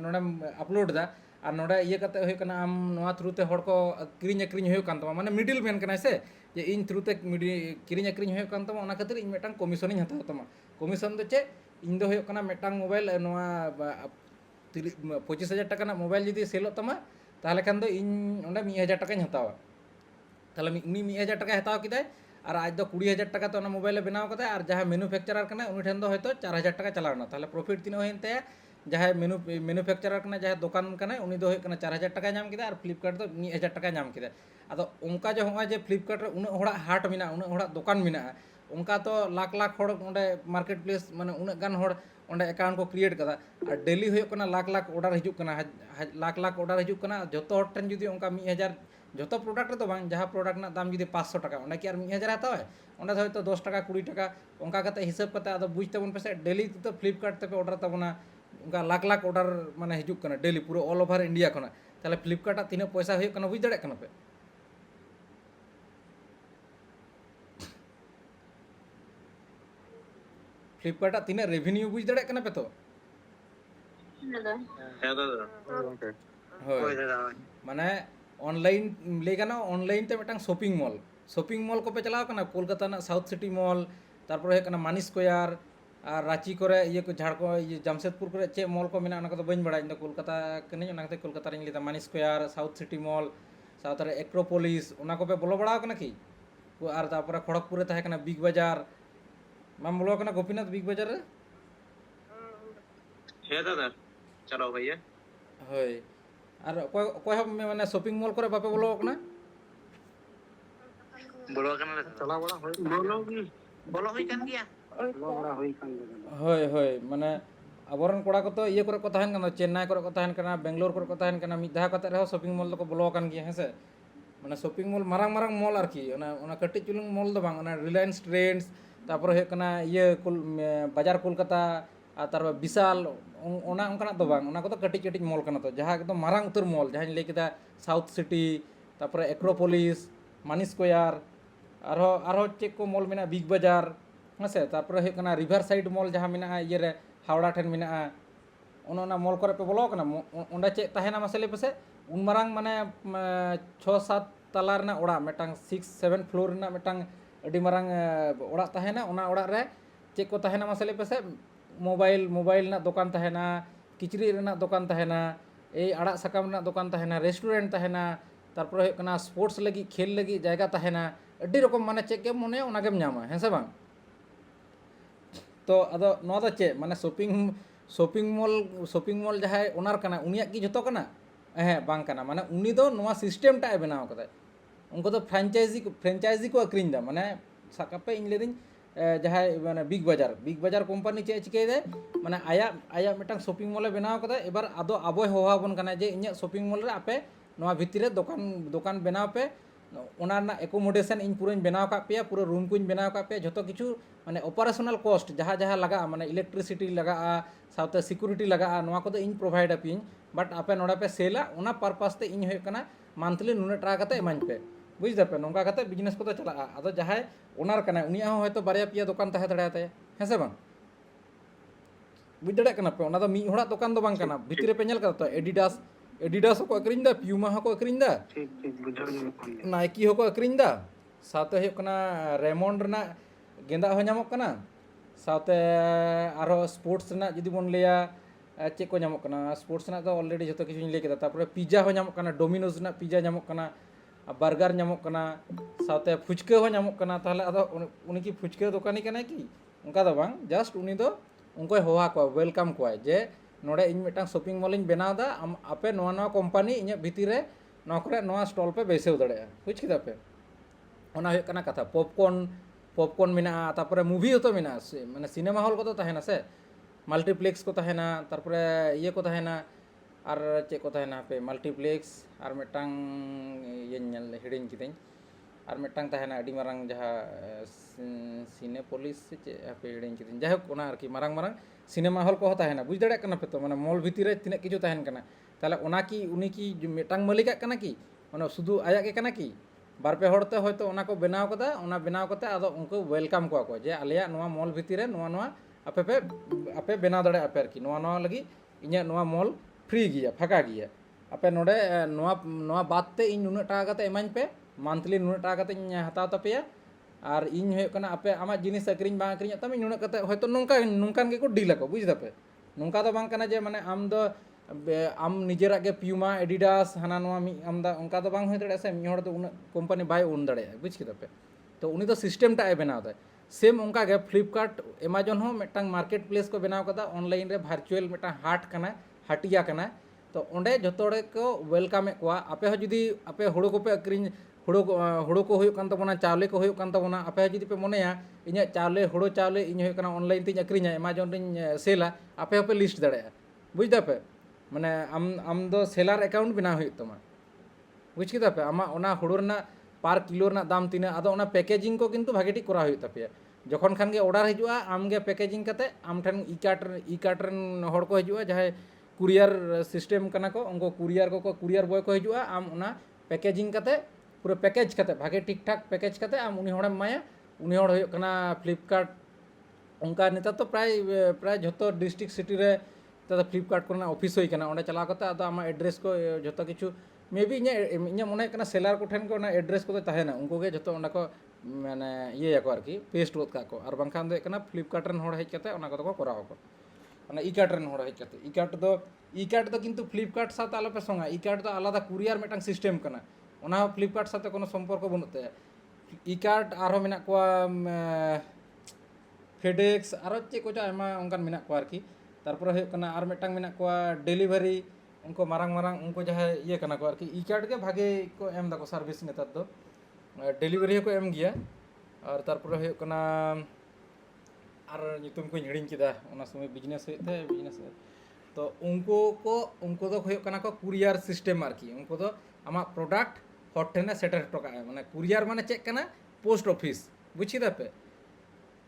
নোডাম আপলোড দা আর নোডা ইয়ে কাতে হই কানা আম নোয়া থ্রুতে হড় কো আক্রিኝ হই কান তামা মানে মিডল ম্যান কানা সে যে ইñ থ্রুতে কিরিኝ আক্রিኝ হই কান তামা ওনা খাতির ইñ মেটাং কমিশন ইñ হাতাও তামা কমিশন দো চে ইñ দো হই কানা মেটাং মোবাইল নোয়া 25,000 টাকা না মোবাইল যদি সেল তামা তাহলে খান দো ইñ ওন্ডে 1,000 টাকাኝ হাতাওয়া তাহলে উনি 1,000 টাকা হাতাও কিদায় আর আজ দো 20,000 টাকা তো ওনা মোবাইলে বেনাও কাদা আর যাহা ম্যানুফ্যাকচারার কানা উনি ঠেন দো হয়তো 4,000 টাকা চালাও না তাহলে প্রফিট তিন হইন তে যাহাই ম্যানুফ্যাকচারার কানা যাহাই দোকান কানা উনি দো হই কানা 4,000 টাকা নাম কিদা আর ফ্লিপকার্ট দো 1,000 টাকা নাম কিদা আদো অনকা যে হয় যে ফ্লিপকার্ট রে উনা হড়া হাট মিনা উনা হড়া দোকান মিনা ᱚᱱᱠᱟ ᱛᱚ ᱞᱟᱠᱷ ᱞᱟᱠᱷ ᱦᱚᱲ ᱚᱸᱰᱮ ᱢᱟᱨᱠᱮᱴ ᱯᱞᱮᱥ ᱢᱟᱱᱮ ᱩᱱᱟᱹᱜ ᱜᱟᱱ ᱦᱚᱲ ᱚᱸᱰे ᱮᱠᱟᱣᱩন্ট ᱠᱚ ᱠᱨᱤᱭᱮᱴ ᱠᱟᱫᱟ ᱟᱨ ᱰᱮᱞᱤ ᱦᱩᱭᱩᱜ ᱠᱟᱱᱟ ᱞᱟᱠᱷ ᱞᱟᱠᱷ ᱚর্ডার ᱦᱤᱡᱩᱜ ᱠᱟᱱᱟ ᱞᱟᱠᱷ ᱞᱟᱠᱷ ᱚর্ডার ᱦᱤᱡᱩᱜ ᱠᱟᱱᱟ ᱡᱚᱛᱚ ᱦᱚᱲ ᱴᱷᱮᱱ ᱡᱩᱫᱤ ᱚᱱᱠᱟ 1000 ᱡᱚᱛᱚ ᱯᱨᱚᱰᱟক্ট ᱨᱮᱫᱚ ᱵᱟᱝ ᱡᱟᱦᱟᱸ ᱯᱨᱚᱰᱟক্ট ᱨᱮᱱᱟᱜ ᱫᱟᱢ ᱡᱩᱫᱤ 500 টাকা ᱚᱸᱰᱮ ᱠᱤ ᱟᱨ 1000 ᱦᱟᱛᱟᱣᱟᱭ ᱚᱸᱰᱮ ᱫᱚ ᱦᱚᱭᱛᱚ 10 টাকা 20 টাকা ᱚᱱᱠᱟ ᱠᱟᱛᱮ ᱦᱤᱥᱟᱹᱵ ᱠᱟᱛᱮ ᱟᱫᱚ ᱵᱩᱡᱽ ᱛᱟᱵᱚᱱ ᱯᱮᱥᱮ ᱰᱮᱞᱤ ᱛᱮ ফ্লিপকার্ট ᱛᱮᱯᱮ ᱚর্ডার ᱛᱟᱵᱚᱱᱟ ᱚᱱᱠᱟ ᱞᱟᱠᱷ ᱞᱟᱠᱷ ᱚর্ডার মানে ᱦᱤᱡᱩᱜ ᱠᱟᱱᱟ ᱰᱮᱞᱤ ᱯᱩᱨᱟᱹ ᱚল ওভার ইন্ডিয়া ᱠᱷᱚᱱᱟᱜ তাহলে ফ্লিপকার্ট ᱟᱜ ᱛᱤᱱᱟᱹᱜ ᱯᱚᱭᱥᱟ ᱦᱩᱭᱩᱜ ᱠᱟᱱᱟ ᱵᱩᱡᱽ ᱫᱟᱲᱮᱭᱟᱜ ᱠᱟᱱᱟ ᱯᱮ ফ্লিপকার্ট ᱟᱜ ᱛᱤᱱᱟᱹᱜ রেভিনিউ বুঝ দাঁড়ায় কেন পে তো হ্যাঁ দাদা হয় মানে অনলাইন লে গানো অনলাইন তে মিটাং শপিং মল কো পে চালাও কানা কলকাতা না সাউথ সিটি মল তারপরে হয়ে কানা মানি স্কোয়ার আর রাঁচি করে ইয়ে কো ঝাড়খো ইয়ে জামশেদপুর করে চে মল কো মেনা অনা কো বাñ বাড়া ইন্দো কলকাতা কনে অনা কতে কলকাতা রিং লিতা মানি স্কোয়ার সাউথ সিটি মল সাউথরে এক্রোপোলিস অনা কো পে বলো বাড়াও কানা কি আর তারপরে খড়গপুরে তাহে কানা বিগ বাজার মাম বলো কানা গোপীনাথ বিগ বাজার রে হ্যাঁ দাদা চলো ভাইয়া হয় আর কয় কয় মানে শপিং মল করে বাপে বলো কানা বলো কেন চলা বড়া হই বলো হই কান গিয়া বড়া হই কান হয় হয় মানে আবরণ কোড়া কত ইয়ে করে কথা হেন কানা চেন্নাই করে কথা হেন কানা বেঙ্গালোর করে কথা হেন কানা মিধা কথা রে শপিং মল তো বলো কান গিয়া হেসে মানে শপিং মল মারাং মারাং মল আর কি ওনা কটি চুলুং মল দো বাং ওনা রিলায়েন্স ট্রেন্ডস তারপরে হয়ে কানা ইয়ে বাজার কলকাতা আর তারপর বিশাল ওনা অনকানাক দো বাং ওনা কত কটি কটি মল কানা তো যাহা একদম মারাং উত্তর মল যাহাñ ᱞᱟᱹᱭ ᱠᱮᱫᱟ সাউথ সিটি তারপরে এক্রোপোলিস মানি স্কোয়ার আরো চেক কো মল মেনা বিগ বাজার হ্যাঁ তারপরে হয়ে কানা রিভার সাইড মল যাহা মেনা ইয়ে রে হাওড়া ঠেন মেনা ওনা মল করে পে বলো কানা ওন্ডা চেক তাহেনা মাসলে পেছে উন মারাং মানে 6-7 তালা ᱨᱮᱱᱟᱜ ᱚᱲᱟᱜ ᱢᱤᱫᱴᱟᱝ 6-7 ফ্লোর ᱨᱮᱱᱟᱜ ᱢᱤᱫᱴᱟᱝ ᱟᱹᱰᱤ ᱢᱟᱨᱟᱝ ᱚᱲᱟᱜ ᱛᱟᱦᱮᱱᱟ ᱚᱱᱟ ᱚᱲᱟᱜ ᱨᱮ ᱪᱮᱫ ᱠᱚ ᱛᱟᱦᱮᱱᱟ ᱢᱟᱥᱮ ᱯᱮᱥᱮ মোবাইল ᱨᱮᱱᱟᱜ ᱫᱚᱠᱟᱱ ᱛᱟᱦᱮᱱᱟ ᱠᱤᱪᱨᱤᱡ ᱨᱮᱱᱟᱜ ᱫᱚᱠᱟᱱ ᱛᱟᱦᱮᱱᱟ এই আড়াক সাকাম ᱨᱮᱱᱟᱜ ᱫᱚᱠᱟᱱ ᱛᱟᱦᱮᱱᱟ রেস্টুরেন্ট ᱛᱟᱦᱮᱱᱟ তারপরে ᱦᱩᱭᱩᱜ ᱠᱟᱱᱟ স্পোর্টস ᱞᱟᱹᱜᱤᱫ ᱠᱷᱮᱞ ᱞᱟᱹᱜᱤᱫ ᱡᱟᱭᱜᱟ ᱛᱟᱦᱮᱱᱟ ᱟᱹᱰᱤ ᱨᱚᱠᱚᱢ ᱢᱟᱱᱮ ᱪᱮᱫ ᱜᱮᱢ ᱢᱚᱱᱮᱭᱟ ᱚᱱᱟ ᱜᱮᱢ ᱧᱟᱢᱟ ᱦᱮᱸ ᱥᱮ ᱵᱟᱝ তো ᱟᱫᱚ ᱱᱚᱣᱟ ᱫᱚ ᱪᱮᱫ ᱢᱟᱱᱮ শপিং মল ᱡᱟᱦᱟᱸᱭ ᱚᱱᱟᱨ ᱠᱟᱱᱟ ᱩᱱᱤᱭᱟᱜ কি ᱡᱚᱛᱚ ᱠᱟᱱᱟ হ্যাঁ ᱵᱟᱝ ᱠᱟᱱᱟ ᱢᱟᱱᱮ ᱩᱱᱤ ᱫᱚ ᱱᱚᱣᱟ সিস্টেমটা ᱵᱮᱱᱟᱣ ᱠᱟᱫᱟᱭ उनको तो फ्रेंचाइजी को अक्रीन दा माने साकापे इन लेदिन जहां माने बिग बाजार कोम्पानी चे चिके दे माने आया मिटांग शॉपिंग मॉल बनाव कदा एबार आदो आबो होहा बन कना जे इन्या शॉपिंग मॉल रे आपे नोआ भितरे दुकान बनाव पे ओना ना एकोमोडेशन इन पूरा बनाव का पे पूरा रूम को बनाव का पे जतो किछु माने ऑपरेशनल कॉस्ट जहां लगा माने इलेक्ट्रिसिटी लगा साउथ सिक्योरिटी लगा नोआ को इन प्रोवाइड अपिन बट आपे नोडा पे सेला ओना पर्पस ते इन होय कना मंथली नुने टाका कते एमाइन पे बुझ दापे नोंका कते बिजनेस को तो चला आदो जहां ओनार कना उनिया होयतो बारिया पिया दुकान ताहे दड़ाते हैं से बांग बुझ दड़े कना पे ओना दो मी होड़ा दुकान दो बांग कना भितरे पे नेल कदा तो एडिडास को अक्रीन दा प्यूमा को अक्रीन दा ठीक बुझाव नाइकी को अक्रीन दा साथे हो कना रेमंड रना गेंदा हो नामक कना साथे आरो स्पोर्ट्स रना जदि बोन लेया चेक को नामक कना स्पोर्ट्स रना तो ऑलरेडी जतो किछु ले केदा तारपरे पिज्जा हो नामक कना डोमिनोज रना पिज्जा नामक कना बार्गार नामक कना साथे फुचका हो नामक कना ताहले आदो उनी की फुचका दुकानी कना की उनका दो बांग जस्ट उनी दो उनको होहा को वेलकम को जे नोडे इन मिटांग शॉपिंग मॉल इन बनाव दा आपे नोआ कंपनी इन भितर रे नोआ करे नोआ स्टॉल पे बेसेव दड़े बुझ किदा पे ओना होय कना कथा पॉपकॉर्न मेना तारपरे मूवी तो मेना माने सिनेमा हॉल को तो तहेना से मल्टीप्लेक्स को तहेना तारपरे ये को तहेना और चे को तहेना पे मल्टीप्लेक्स और मिटांग ये नेल हिडिन किदें और मिटांग तहेना अडी मारंग जहा सिनेपोलिस से चे पे हिडिन किदें जाय कोना आर की मारंग सिनेमा हॉल को तहेना बुझ दड़े कना पे तो माने मॉल भितर रे तिना किछु तहेन कना ताले ओना की उनी की मिटांग मालिका कना की माने शुधु आया के कना की बार पे हड़ते होयतो ओना को बनाव कदा ओना बनाव कते आदो उनको वेलकम को जे आलिया नोआ मॉल भितर रे नोआ आपे बनाव दड़े आपे आर की नोआ लगी इnya नोआ मॉल फ्री गिया फाका गिया आपे नोडे नोआ बात ते इन नुना टाका कते एमाइन पे मंथली नुना टाका कते इन हताव तापेया और इन होय कना आपे आमा जिनिस अक्रिन बा अक्रिन तमे नुना कते होयतो नोंकान के को डील को बुझ दापे नोंका दो बांग कना जे माने आम दो आम निजेरा के प्यूमा एडिडास हाना नोआ मी आमदा उनका दो बांग होय दड़े से मी होड़ दो उन कंपनी बाय उन दड़े बुझ के दापे तो उनी दो सिस्टम टा बनाव दा सेम उनका के फ्लिपकार्ट अमेजन हो मिटांग मार्केट प्लेस को बनाव कदा ऑनलाइन रे वर्चुअल मिटांग हाट कना हटिया कना तो ओंडे जतोड़े को वेलकम को आपे हो जुदी आपे हुड़ो को पे अक्रिन ᱦᱳᱲᱳ ᱠᱚ ᱦᱩᱭᱩᱜ ᱠᱟᱱ ᱛᱟᱵᱚᱱᱟ, ᱪᱟᱣᱞᱮ ᱠᱚ ᱦᱩᱭᱩᱜ ᱠᱟᱱ ᱛᱟᱵᱚᱱᱟ, ᱟᱯᱮ ᱡᱩᱫᱤ ᱯᱮ ᱢᱚᱱᱮᱭᱟ ᱤᱧᱟᱹᱜ ᱪᱟᱣᱞᱮ ᱦᱳᱲᱳ ᱪᱟᱣᱞᱮ ᱤᱧ ᱦᱩᱭᱩᱜ ᱠᱟᱱᱟ ᱚᱱᱞᱟᱭᱤᱱ ᱛᱤᱧ ᱟᱹᱠᱷᱨᱤᱧᱟ, ᱮᱢᱟᱡᱚᱱ ᱨᱤᱧ ᱥᱮᱞᱟ, ᱟᱯᱮ ᱦᱚᱸᱯᱮ ᱞᱤᱥᱴ ᱫᱟᱲᱮᱭᱟᱜᱼᱟ, ᱵᱩᱡᱽ ᱫᱟᱯᱮ? ᱢᱟᱱᱮ ᱟᱢ ᱫᱚ ᱥᱮᱞᱟর অ্যাকাউন্ট ᱵᱮᱱᱟᱣ ᱦᱩᱭᱩᱜ ᱛᱟᱢᱟ, বুঝ ᱠᱮᱫᱟ ᱯᱮ? ᱟᱢᱟᱜ ᱚᱱᱟ ᱦᱳᱲᱳ ᱨᱮᱱᱟᱜ ᱯᱟᱨ ᱠᱤᱞᱳ ᱨᱮᱱᱟᱜ ᱫᱟᱢ ᱛᱤᱱᱟᱹᱜ, ᱟᱫᱚ ᱚᱱᱟ ᱯᱮᱠᱮজিᱝ ᱠᱚ ᱠᱤᱱᱛᱩ ᱵᱷᱟᱜᱮ ᱴᱷᱤᱠ ᱠᱚᱨᱟᱣ ᱦᱩᱭᱩᱜ ᱛᱟᱯᱮᱭᱟ। যখন খান ᱜᱮ অর্ডার হিজুᱜᱼᱟ আমগে প্যাকেজিং কাতে আম ঠেন ই-কার্ট রেন হড় ko হিজুᱜᱼᱟ, ᱡᱟᱦᱟᱸᱭ কুরিয়ার সিস্টেম কানা ko উनको কুরিয়ার বয় ko হিজুᱜᱼᱟ, ᱟᱢ ᱚᱱᱟ প্যাকেজিং কাতে পুরো প্যাকেজ কাতে ভাগে ঠিকঠাক প্যাকেজ কাতে ᱟᱢ ᱩᱱᱤ ᱦᱚᱲᱮᱢ ᱮᱢᱟᱭᱟ। ᱩᱱᱤ ᱦᱚᱲ ᱦᱩᱭᱩᱜ ᱠᱟᱱᱟ ᱯᱷᱞᱤᱯᱠᱟর্ট, ᱚᱱᱠᱟ ᱱᱮᱛᱟᱨ ᱛᱚ ᱯᱨᱟᱭ ᱡᱷᱚᱛᱚ ᱰᱤᱥᱴᱨᱤᱠᱴ ᱥᱤᱴᱤ ᱨᱮ ᱱᱮᱛᱟর ᱫᱚ ᱯᱷᱞᱤᱯᱠᱟর্ট ᱠᱚᱨᱮᱱᱟᱜ ᱚᱯᱷᱤᱥ ᱦᱩᱭ ᱠᱟᱱᱟ। ᱚᱸᱰᱮ ᱪᱟᱞᱟᱣ ᱠᱟᱛᱮ ᱟᱫᱚ ᱟᱢᱟᱜ ᱮᱰᱨᱮᱥ ᱠᱚ ᱡᱷᱚᱛᱚ ᱠᱤᱪᱷᱩ ᱢᱮᱵᱤ ᱤᱧᱟᱹᱜ ᱢᱚᱱᱮ ᱦᱩᱭᱩᱜ ᱠᱟᱱᱟ ᱥᱮᱞᱟর ᱠᱚ ᱴᱷᱮᱱ ᱜᱮ ᱚᱱᱟ ᱮᱰᱨᱮᱥ ᱠᱚᱫᱚ ᱛᱟᱦᱮᱱᱟ, ᱩᱱᱠᱩ ᱜᱮ ᱡᱷᱚᱛᱚ ᱚᱸᱰᱮ ᱠᱚ ᱢᱟᱱᱮ ᱤᱭᱟᱹᱭᱟᱠᱚ ᱟᱨᱠᱤ ᱯᱮᱥᱴ ᱜᱚᱫ ᱠᱟᱜ ᱠᱚ, ᱟᱨ ᱵᱟᱝᱠᱷᱟᱱ ᱫᱚ ᱦᱩᱭᱩᱜ ᱠᱟᱱᱟ ᱯᱷᱞᱤᱯᱠᱟর্ট ᱨᱮᱱ ᱦᱚᱲ ᱦᱮᱡ ᱠᱟᱛᱮ ᱚᱱᱟ ᱠᱚᱫᱚ ᱠᱚ ᱠᱚᱨᱟᱣ ᱟᱠᱚ। ᱚᱱᱟ ই-কার্ট রেন হড় হেজ কাতে ই-কার্ট ᱫᱚ ᱠᱤᱱᱛᱩ ᱯᱷᱞᱤᱯᱠᱟর্ট ᱥᱟᱶᱛᱮ ᱟᱞᱚᱯᱮ ᱥᱚᱝᱟ। ই-কার্ট ᱫᱚ ᱟলাদᱟ কুরিয়ার ᱢᱤᱫᱴᱟᱝ সিস্টেম ᱠᱟᱱᱟ, ᱚᱱᱟ ᱦᱚᱸ ᱯᱷᱞᱤᱯᱠᱟর্ট ᱥᱟᱶᱛᱮ কোনো সম্পর্ক বানুᱜ ᱛᱟᱭᱟ। ই-কার্ট ᱟᱨᱦᱚᱸ ᱢᱮᱱᱟᱜ ᱠᱚᱣᱟ ফেডেক্স, ᱟᱨᱚ ᱪᱮᱫ ᱠᱚᱪᱚ ᱟᱭᱢᱟ ᱚᱱᱠᱟᱱ ᱢᱮᱱᱟᱜ ᱠᱚᱣᱟ ᱟᱨᱠᱤ। ᱛᱟᱨᱯᱚᱨᱮ ᱦᱩᱭᱩᱜ ᱠᱟᱱᱟ ᱟᱨ ᱢᱤᱫᱴᱟᱝ ᱢᱮᱱᱟᱜ ᱠᱚᱣᱟ ᱰᱮᱞᱤᱵᱷᱟরি, ᱩᱱᱠᱩ ᱢᱟᱨᱟᱝ ᱩᱱᱠᱩ ᱡᱟᱦᱟᱸᱭ ᱤᱭᱟᱹ ᱠᱟᱱᱟ ᱠᱚ ᱟᱨᱠᱤ। ই-কার্ট ᱜᱮ ᱵᱷᱟᱜᱮ ᱠᱚ ᱮᱢ ᱫᱟᱠᱚ ᱥᱟর্ভিস ᱱᱮᱛᱟর ᱫᱚ, ᱰᱮᱞᱤᱵᱷᱟরি ᱦᱚᱸᱠᱚ ᱮᱢ ᱜᱮᱭᱟ। ᱟᱨ ᱛᱟᱨᱯᱚᱨᱮ ᱦᱩᱭᱩᱜ ᱠᱟᱱᱟ ᱟᱨ ᱧᱩᱛᱩᱢ ᱠᱚᱧ ᱦᱤᱲᱤᱧ ᱠᱮᱫᱟ, ᱚᱱᱟ ᱥᱚᱢᱚᱭ ᱵᱤᱡᱽᱱᱮᱥ ᱦᱩᱭᱩᱜ ᱛᱟᱦᱮᱸ ᱵᱤᱡᱽᱱᱮᱥ, তো উनको ᱫᱚ ᱦᱩᱭᱩᱜ ᱠᱟᱱᱟ ᱠᱚ কুরিয়ার সিস্টেম আরকি। উनको ᱫᱚ ᱟᱢᱟᱜ ᱯᱨᱚᱰᱟক্ᱴ ᱦᱚᱲ ᱴᱷᱮᱱᱮ ᱥᱮᱴᱮᱨ ᱦᱚᱴᱚ ᱠᱟᱜᱼᱟ, ᱢᱟᱱᱮ কুরিয়ার মানে ᱪᱮᱫ ᱠᱟᱱᱟ? পোস্ট অফিস, বুঝ ᱠᱮᱫᱟᱯᱮ?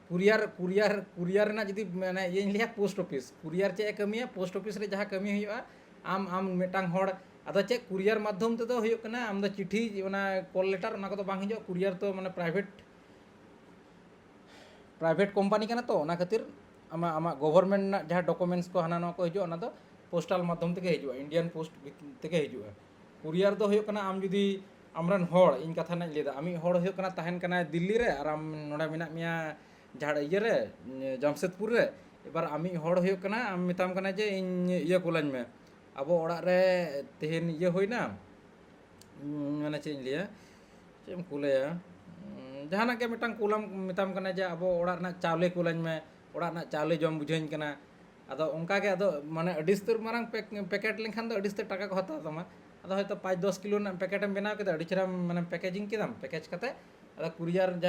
কুরিয়ার ᱨᱮᱱᱟᱜ ᱡᱩᱫᱤ ᱢᱟᱱᱮ ᱤᱭᱟᱹᱧ ᱞᱟᱹᱭᱟ ᱯᱳস্ট অফিস, কুরিয়ার ᱪᱮᱫ ᱮ ᱠᱟᱹᱢᱤᱭᱟ? ᱯᱳস্ট অফিস ᱨᱮ ᱡᱟᱦᱟᱸ ᱠᱟᱹᱢᱤ ᱦᱩᱭᱩᱜᱼᱟ, ᱟᱢ ᱢᱤᱫᱴᱟᱝ ᱦᱚᱲ ᱟᱫᱚ ᱪᱮᱫ কুরিয়ার মাধ্যম তেদো ᱦᱩᱭᱩᱜ ᱠᱟᱱᱟ, ᱟᱢ ᱫᱚ চিঠি ᱚᱱᱟ কল লেটার ᱚᱱᱟ ᱠᱚᱫᱚ ᱵᱟᱝ ᱦᱤᱡᱩᱜᱼᱟ। কুরিয়ার তো মানে প্রাইভেট কোম্পানি কানা তো, ᱚᱱᱟ ᱠᱷᱟᱹᱛᱤᱨ ᱟᱢᱟᱜ ᱜᱚᱵᱷᱚᱨᱢᱮন্ᱴ ᱨᱮᱱᱟᱜ ᱡᱟᱦᱟᱸ ᱰᱚᱠᱩᱢᱮন্টᱥ ᱠᱚ ᱦᱟᱱᱟ ᱱᱚᱣᱟ ᱠᱚ ᱦᱤᱡᱩᱜᱼᱟ, ᱚᱱᱟ ᱫᱚ পোস্টাল মাধ্যম থেকে হিজুᱜᱼᱟ, ইন্ডিয়ান পোস্ট থেকে হিজুᱜᱼᱟ। কুরিয়ার ᱫᱚ ᱦᱩᱭᱩᱜ ᱠᱟᱱᱟ ᱟᱢ ᱡᱩᱫᱤ ᱟᱢᱨᱮᱱ ᱦᱚᱲ, ᱤᱧ ᱠᱟᱛᱷᱟ ᱨᱮᱱᱟᱜ ᱤᱧ ᱞᱟᱹᱭᱫᱟ, ᱟᱢᱤᱡ ᱦᱚᱲ ᱦᱩᱭᱩᱜ ᱠᱟᱱᱟ ᱛᱟᱦᱮᱱ ᱠᱟᱱᱟᱭ ᱫᱤল্ᱞᱤ ᱨᱮ, ᱟᱨ ᱟᱢ ᱱᱚᱰᱮ ᱢᱮᱱᱟᱜ ᱢᱮᱭᱟ ᱤᱭᱟᱹ ᱨᱮ ᱡᱟᱢᱥᱮᱫᱽᱯᱩᱨ ᱨᱮ। এবার আমিᱡ ᱦᱚᱲ ᱦᱩᱭᱩᱜ ᱠᱟᱱᱟ, ᱟᱢ ᱢᱮᱛᱟᱢ ᱠᱟᱱᱟ ᱡᱮ ᱤᱧ ᱤᱭᱟᱹ ᱠᱩᱞᱟᱹᱧ ᱢᱮ, ᱟᱵᱚ ᱚᱲᱟᱜ ᱨᱮ ᱛᱮᱦᱮᱧ ᱤᱭᱟᱹ ᱦᱩᱭᱱᱟ, ᱢᱟᱱᱮ ᱪᱮᱫ ᱤᱧ ᱞᱟᱹᱭᱟ, ᱪᱮᱫ ᱮᱢ ᱠᱩᱞᱟᱹᱭᱟ, ᱡᱟᱦᱟᱱᱟᱜ ᱜᱮ ᱢᱤᱫᱴᱟᱝ ᱠᱩᱞᱟᱢ, ᱢᱮᱛᱟᱢ ᱠᱟᱱᱟ ᱡᱮ ᱟᱵᱚ ᱚᱲᱟᱜ ᱨᱮᱱᱟᱜ ᱪᱟᱣᱞᱮ ᱠᱩᱞᱟᱹᱧ ᱢᱮ, ᱚᱲᱟᱜ ᱨᱮᱱᱟᱜ ᱪᱟᱣᱞᱮ ᱡᱚᱢ ᱵᱩᱡᱷᱟᱹᱧ ᱠᱟᱱᱟ। ᱟᱫᱚ ᱚᱱᱠᱟᱜᱮ ᱟᱫᱚ ᱢᱟᱱᱮ ᱟᱹᱰᱤ ᱩᱥᱛᱟᱹᱨ ᱢᱟᱨᱟᱝ ᱯᱮᱠᱮᱴ ᱞᱮᱱᱠᱷᱟᱱ ᱫᱚ ᱟᱹᱰᱤ ᱩᱥᱛᱟᱹᱨ ᱴᱟᱠᱟ ᱠᱚ ᱦᱟᱛᱟᱣ ᱛᱟᱢᱟ। ᱟᱫᱚ ᱦᱚᱭᱛᱳ 5-10 ᱠᱤᱞᱳ ᱨᱮᱱᱟᱜ ᱯᱮᱠᱮᱴᱮᱢ ᱵᱮᱱᱟᱣ ᱠᱮᱫᱟ, ᱟᱹᱰᱤ ᱪᱮᱦᱨᱟ ᱢᱟᱱᱮ ᱯᱮᱠᱮজিং ᱠᱮᱫᱟᱢ, ᱯᱮᱠᱮᱡᱽ ᱠᱟᱛᱮ ᱟᱫᱚ কুরিয়ার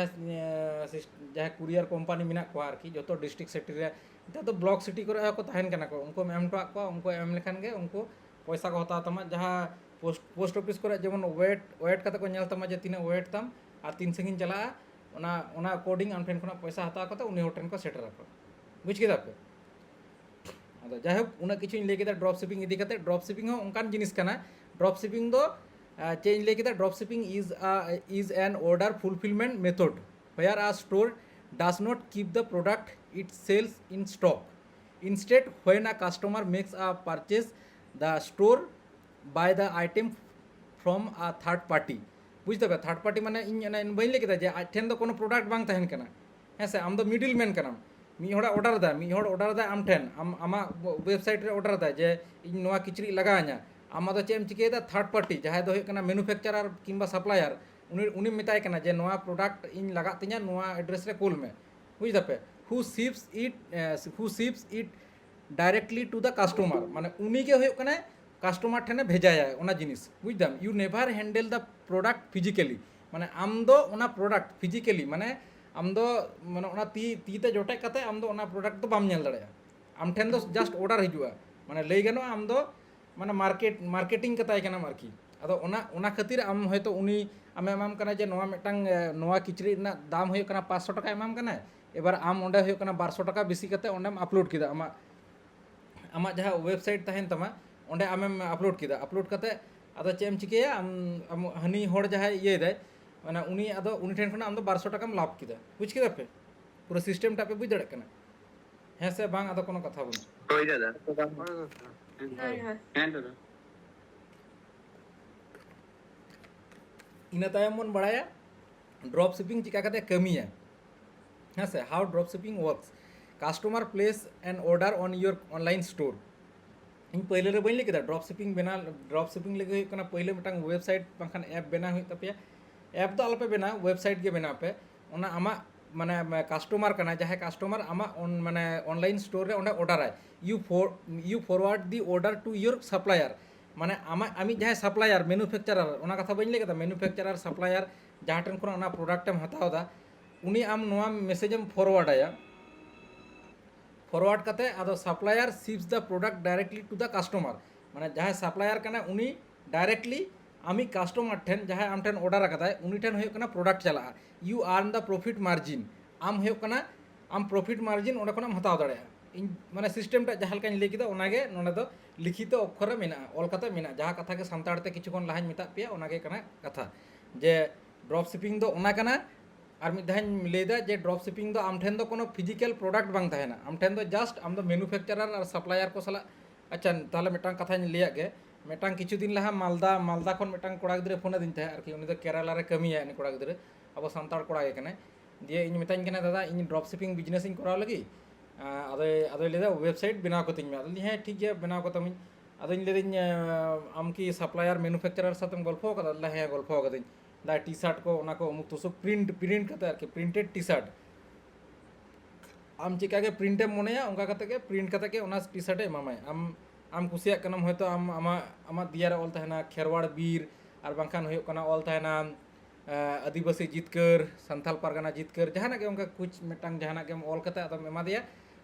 ᱡᱟᱦᱟᱸ কুরিয়ার কোম্পানি ᱢᱮᱱᱟᱜ ᱠᱚᱣᱟ ᱟᱨᱠᱤ ᱡᱚᱛᱚ ᱰᱤᱥᱴᱨᱤᱠᱴ ᱥᱤᱴᱤ ᱨᱮ, ᱱᱮᱛᱟর ᱫᱚ ᱵᱞᱚᱠ ᱥᱤᱴᱤ ᱠᱚᱨᱮ ᱦᱚᱸᱠᱚ ᱛᱟᱦᱮᱱ ᱠᱟᱱᱟ ᱠᱚ, ᱩᱱᱠᱩᱢ ᱮᱢ ᱦᱚᱴᱚᱣᱟᱜ ᱠᱚᱣᱟ, ᱩᱱᱠᱩ ᱮᱢ ᱞᱮᱠᱷᱟᱱ ᱜᱮ ᱩᱱᱠᱩ ᱯᱚᱭᱥᱟ ᱠᱚ ᱦᱟᱛᱟᱣ ᱛᱟᱢᱟ। ᱡᱟᱦᱟᱸ পোস্ট অফিস ᱠᱚᱨᱮ ᱡᱮᱢᱚᱱ ওয়েট কাতে ᱠᱚ ᱧᱮᱞ ᱛᱟᱢᱟ ᱡᱮ ᱛᱤᱱᱟᱹᱜ ওয়েট ᱛᱟᱢ আর তিন ᱥᱟᱺᱜᱤᱧ ᱪᱟᱞᱟᱜᱼᱟ, ᱚᱱᱟ ᱟᱠᱚᱨᱰᱤᱝ ᱟᱢ ᱴᱷᱮᱱ ᱠᱷᱚᱱᱟᱜ ᱯᱚᱭᱥᱟ ᱦᱟᱛᱟᱣ ᱠᱟᱛᱮ ᱩᱱᱤ ᱦᱚᱲ ᱴᱷᱮᱱ ᱠᱚ ᱥᱮᱴᱮᱨᱟᱠᱚ, বুঝ ᱠᱮᱫᱟ ᱯᱮ? ᱟᱫᱚ ᱡᱟᱭᱦᱳᱠ ᱩᱱᱟᱹᱜ ᱠᱤᱪᱷᱩᱧ ᱞᱟᱹᱭ ᱠᱮᱫᱟ ᱰᱨᱚᱯ ᱥᱤপিং ᱤᱫᱤ ᱠᱟᱛᱮ। ᱰᱨᱚᱯ ᱥᱤপিং ᱦᱚᱸ ᱚᱱᱠᱟᱱ ᱡᱤᱱᱤস ᱠᱟᱱᱟ, ᱰᱨᱚᱯ ᱥᱤপিং ᱫᱚ ᱪᱮᱫ ᱤᱧ ᱞᱟᱹᱭ ᱠᱮᱫᱟ, drop ᱥᱤপিং is an order fulfillment method where a store does not keep the product it sells in stock. Instead, when a customer makes a purchase, the store buy the item from a third party. বুঝতে পারবে? Third party মানে ইᱧ ᱵᱟᱹᱧ ᱞᱟᱹᱭ ᱠᱮᱫᱟ ᱡᱮ ᱟᱡ ᱴᱷᱮᱱ ᱫᱚ ᱠᱳᱱᱳ ᱯᱨᱚᱰᱟᱠᱴ ᱵᱟᱝ ᱛᱟᱦᱮᱱ ᱠᱟᱱᱟ, ᱦᱮᱸ ᱥᱮ? ᱟᱢ ᱫᱚ ᱢᱤᱰᱤᱞ ᱢᱮᱱ ᱠᱟᱱᱟᱢ, ᱢᱤᱫ ᱦᱚᱲᱟᱜ ᱚᱰᱟᱨ ᱮᱫᱟᱭ ᱟᱢ ᱴᱷᱮᱱ, ᱟᱢᱟᱜ ᱳᱭᱮᱵᱥᱟᱭᱤᱴ ᱨᱮ ᱚᱰᱟᱨ ᱮᱫᱟᱭ ᱡᱮ ᱤᱧ ᱱᱚᱣᱟ ᱠᱤᱪᱨᱤᱡ ᱞᱟᱜᱟᱣᱤᱧᱟ। ᱟᱢ ᱟᱫᱚ ᱪᱮᱫ ᱮᱢ ᱪᱤᱠᱟᱹᱭᱮᱫᱟ? ᱛᱷᱟর্ড পার্টি ᱡᱟᱦᱟᱸᱭ ᱫᱚ ᱦᱩᱭᱩᱜ ᱠᱟᱱᱟ ᱢᱮᱱᱩᱯᱷᱮᱠচারার কিংবা সাপ্লায়ার, উনি মেতাই কানা যে নোয়া প্রোডাক্ট ইᱧ লাগাᱜ ᱛᱤᱧᱟ, নোয়া এড্রেস রে কুল মে, বুঝ দাপে? who ships it directly to the customer, মানে উনি কে ᱦᱩᱭᱩᱜ ᱠᱟᱱᱟ কাস্টমার ঠেনে ভেজায় ওনা জিনিস, বুঝদাম? You never handle the product physically, মানে আম দো ওনা প্রোডাক্ট ফিজিক্যালি মানে আম দো মানে ওনা ᱛᱤᱛᱮ ᱡᱚᱴᱮᱫ ᱠᱟᱛᱮ ᱟᱢ ᱫᱚ ᱚᱱᱟ ᱯᱨᱚᱰᱟᱠᱴ ᱫᱚ ᱵᱟᱢ ᱧᱮᱞ ᱫᱟᱲᱮᱭᱟᱜᱼᱟ। ᱟᱢ ᱴᱷᱮᱱ ᱫᱚ ᱡᱟᱥᱴ ᱚᱰᱟᱨ ᱦᱤᱡᱩᱜᱼᱟ, ᱢᱟᱱᱮ ᱞᱟᱹᱭ ᱜᱟᱱᱚᱜᱼᱟ ᱟᱢ ᱫᱚ ᱢᱟᱱᱮ ᱢᱟর্কেটিং ᱠᱟᱛᱟᱭ ᱠᱟᱱᱟᱢ ᱟᱨᱠᱤ। ᱟᱫᱚ ᱚᱱᱟ ᱠᱷᱟᱹᱛᱤᱨ ᱟᱢ ᱦᱚᱭᱛᱳ ᱩᱱᱤ ᱟᱢᱮ ᱮᱢᱟᱢ ᱠᱟᱱᱟ ᱡᱮ ᱱᱚᱣᱟ ᱢᱤᱫᱴᱟᱝ ᱱᱚᱣᱟ ᱠᱤᱪᱨᱤᱡ ᱨᱮᱱᱟᱜ ᱫᱟᱢ ᱦᱩᱭᱩᱜ ᱠᱟᱱᱟ 500 টাকা ᱮᱢᱟᱢ ᱠᱟᱱᱟᱭ। এবার ᱟᱢ ᱚᱸᱰᱮ ᱦᱩᱭᱩᱜ ᱠᱟᱱᱟ 200 টাকা বেশি ᱠᱟᱛᱮ ᱚᱸᱰᱮᱢ আপলোড ᱠᱮᱫᱟ, ᱟᱢᱟᱜ ᱡᱟᱦᱟᱸ ওয়েবসাইট ᱛᱟᱦᱮᱱ ᱛᱟᱢᱟ ᱚᱸᱰে ᱟᱢᱮᱢ আপলোড ᱠᱮᱫᱟ। আপলোড ᱠᱟᱛᱮ ᱟᱫᱚ ᱪᱮᱫ ᱮᱢ ᱪᱤᱠᱟᱹᱭᱟ, ᱟᱢ ᱦᱟᱹᱱᱤ ᱦᱚᱲ ᱡᱟᱦᱟᱸᱭ ᱤᱭᱟᱹᱭᱮᱫᱟᱭ, মানে উনি ঠেন ᱠᱷᱚᱱᱟᱜ ᱟᱢ ᱫᱚ 200 টাকাম লাভ কেদা, বুঝ কেদা ᱯᱮ? পুরো সিস্টেমটা পে বুঝ দাঁড়াᱜ ᱠᱟᱱᱟ? হ্যাঁ সে বাং আদো কোনো কথা বলুন। হই দাদা। হ্যাঁ দাদা। ᱤᱱᱟᱹ ᱛᱟᱭᱚᱢ ᱵᱚᱱ ᱵᱟᱲᱟᱭᱟ ᱰᱨᱚᱯ শিপিং চিকা কাতে কামিয়া, হ্যাঁ সে how drop shipping works. Customer place an order on your online store. ᱤᱧ ᱯᱳᱭᱞᱳ ᱨᱮ ᱵᱟᱹᱧ ᱞᱟᱹᱭ ᱠᱮᱫᱟ ᱰᱨᱚᱯ ᱥᱤপিং ᱞᱟᱹᱜᱤᱫ ᱦᱩᱭᱩᱜ ᱠᱟᱱᱟ ᱯᱳᱭᱞᱳ ᱢᱤᱫᱴᱟᱝ ᱳᱭᱮᱵᱥᱟᱭᱤᱴ ᱵᱟᱝᱠᱷᱟᱱ ᱮᱯ ᱵᱮᱱᱟᱣ ᱦᱩᱭᱩᱜ ᱛᱟᱯᱮᱭᱟ। ᱮᱯ ᱫᱚ ᱟᱞᱚᱯᱮ ᱵᱮᱱᱟᱣ, ᱳᱭᱮᱵᱥᱟᱭᱤᱴ ᱜᱮ ᱵᱮᱱᱟᱣ ᱯᱮ। ᱚᱱᱟ ᱟᱢᱟᱜ মানে কাস্টমার কানা, যাহাই কাস্টমার আমার মানে অনলাইন স্টোরে অনেক অর্ডার আয়, you forward the order to your supplier. মানে আমি যাহাই সাপ্লায়ার ম্যানুফ্যাকচারার ওনা কথা বাñ ᱞᱟᱹᱭ ᱠᱮᱫᱟ ম্যানুফ্যাকচারার সাপ্লায়ার যাহা ᱴᱷᱮᱱ ᱠᱷᱚᱱᱟᱜ ᱚᱱᱟ ᱯᱨᱚᱰᱟᱠᱴᱮᱢ ᱦᱟᱛᱟᱣᱫᱟ ᱩᱱᱤ ᱟᱢ ᱱᱚᱣᱟ ᱢᱮᱥᱮᱡᱮᱢ ফরওয়ার্ডᱟᱭᱟ ফরওয়ার্ড কাতে আদᱚ supplier ships the product directly to the customer মানে যাহাই সাপ্লায়ার কানা উনি ডাইরেক্টলি আমি কাস্টমার ঠেন যাহাই আম ঠেন অর্ডার আকাদায় উনি ঠেন ᱦᱩᱭᱩᱜ ᱠᱟᱱᱟ প্রোডাক্ট চালাᱜᱼᱟ you earn the profit margin আম ᱦᱩᱭᱩᱜ ᱠᱟᱱᱟ ᱟᱢ ᱯᱨᱚᱯᱷᱤᱴ ᱢᱟᱨᱡᱤᱱ ᱚᱸᱰᱮ ᱠᱷᱚᱱᱟᱜ ᱮᱢ ᱦᱟᱛᱟᱣ ᱫᱟᱲᱮᱭᱟᱜᱼᱟ ᱤᱧ ᱢᱟᱱᱮ ᱥᱤᱥᱴᱮᱢᱴᱟ ᱡᱟᱦᱟᱸ ᱞᱮᱠᱟᱧ ᱞᱟᱹᱭ ᱠᱮᱫᱟ ᱚᱱᱟᱜᱮ ᱱᱚᱰᱮ ᱫᱚ ᱞᱤখিত ᱚক্ষরে ᱢᱮᱱᱟᱜᱼᱟ ᱚᱞ ᱠᱟᱛᱮ ᱢᱮᱱᱟᱜᱼᱟ ᱡᱟᱦᱟᱸ ᱠᱟᱛᱷᱟ ᱜᱮ ᱥᱟᱱᱛᱟᱲ ᱛᱮ ᱠᱤᱪᱷᱩ ᱠᱷᱚᱱ ᱞᱟᱦᱟᱧ ᱢᱮᱛᱟᱫ ᱯᱮᱭᱟ ᱚᱱᱟᱜᱮ ᱠᱟᱱᱟ ᱠᱟᱛᱷᱟ ᱡᱮ ᱰᱨᱚᱯ ᱥᱤᱯᱤᱝ ᱫᱚ ᱚᱱᱟ ᱠᱟᱱᱟ আর মিদ ধাইন লেদা যে ড্রপ শিপিং দো আম ঠেন দো কোনো ফিজিক্যাল প্রোডাক্ট বাং তাহেনা আম ঠেন দো জাস্ট আম দো ম্যানুফ্যাকচারার আর সাপ্লায়ার কো সালা আচ্ছা তাহলে মিটাং কথাñ ᱞᱟᱹᱭᱟᱜ গে মিটাং কিছু দিন লাহা মালদা খন মিটাং কোড়া গিদ্রে ফোন দিন তাহে আর কি উনি দো কেরালা রে কামিয়া নি কোড়া গিদ্রে আবো সান্তাড় কোড়া গে কানে দিয়ে ইনি মিতাñ কানে দাদা ইনি ড্রপ শিপিং বিজনেস ইন করাও লাগি আদে লেদা ওয়েবসাইট বেনাও কতিñ মে আদে হ্যাঁ ঠিক গিয়া বেনাও কতামিñ আদে লেদিñ আম কি সাপ্লায়ার ম্যানুফ্যাকচারার সাথে গল্প কাদা আল্লাহ হ্যাঁ গল্প কাদিñ दा टी शार्ट को उना को अमुक तो प्रिंट करते आर की प्रिंटेड टी शार्ट आम चिका के प्रिंटे मनेया उनका करते के प्रिंट करते के उना टी शार्ट एमामाय आम कुसिया कनम होयतो आमा दिया रे ऑल तहना खेरवाड़ बीर आर बांखान होयो कना ऑल तहना आदिवासी जितकर संथाल पारगाना जितकर जहाना के उनका कुछ मिटांग जहाना के ऑल करते आदम एमा दिया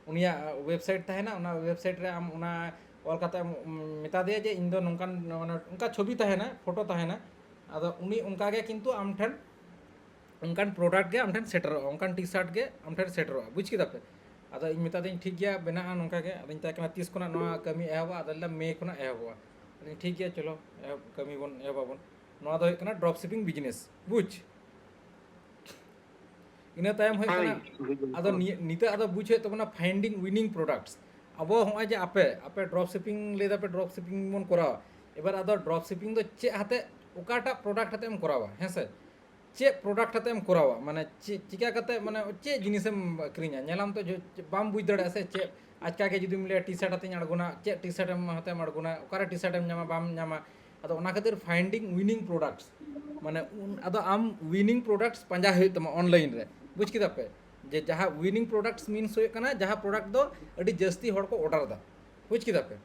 उनिया वेबसाइट तहना उना वेबसाइट रे आम उना ऑल करते मेता दिया जे इन दो नोंकान उनका छवि तहना फोटो तहना আদো উনি উনকাগে কিন্তু আমঠেন উনকান প্রোডাক্ট গে আমঠেন সেটার উনকান টি শার্ট গে আমঠেন সেটার বুঝ কি দাপে আদো ইন মেতা দিন ঠিক গিয়া বেনা নঙ্কাগে আদিন তা কানা 30 কোনা নোয়া কামি এহবা আদল্লা মে কোনা এহবা আদিন ঠিক গিয়া চলো কামি বন এহবাবন নোয়া দো কানা ড্রপ শিপিং বিজনেস বুঝ ইনা তাইম হই কানা আদো নিতে আদো বুঝ হই তবনা ফাইন্ডিং উইনিং প্রোডাক্টস আবো হয় যে আপে ড্রপ শিপিং লেদা পে ড্রপ শিপিং বন করা এবার আদো ড্রপ শিপিং দো চে হাতে ওকাটা প্রোডাক্ট হাতে এম করাওয়া হ্যাঁ স্যার চে প্রোডাক্ট হাতে এম করাওয়া মানে চিকা কাতে মানে চে জিনিসেম আক্রিᱧᱟ ñelam তো বাম বুঝ দাড়ে আছে চে আজকা কে যদি মিলে টি শার্ট হাতে আড়গোনা চে টি শার্ট এম হাতে আড়গোনা ওকারে টি শার্ট এম ñama বাম ñama আদো ওনা খাতির ফাইন্ডিং উইনিং প্রোডাক্টস মানে আদো আম উইনিং প্রোডাক্টস পাঞ্জা হই তমা অনলাইন রে বুঝ কি দাপে যে যাহা উইনিং প্রোডাক্টস মিনস হই কানা যাহা প্রোডাক্ট দো আডি জাস্তি হড় কো অর্ডার দা বুঝ কি দাপে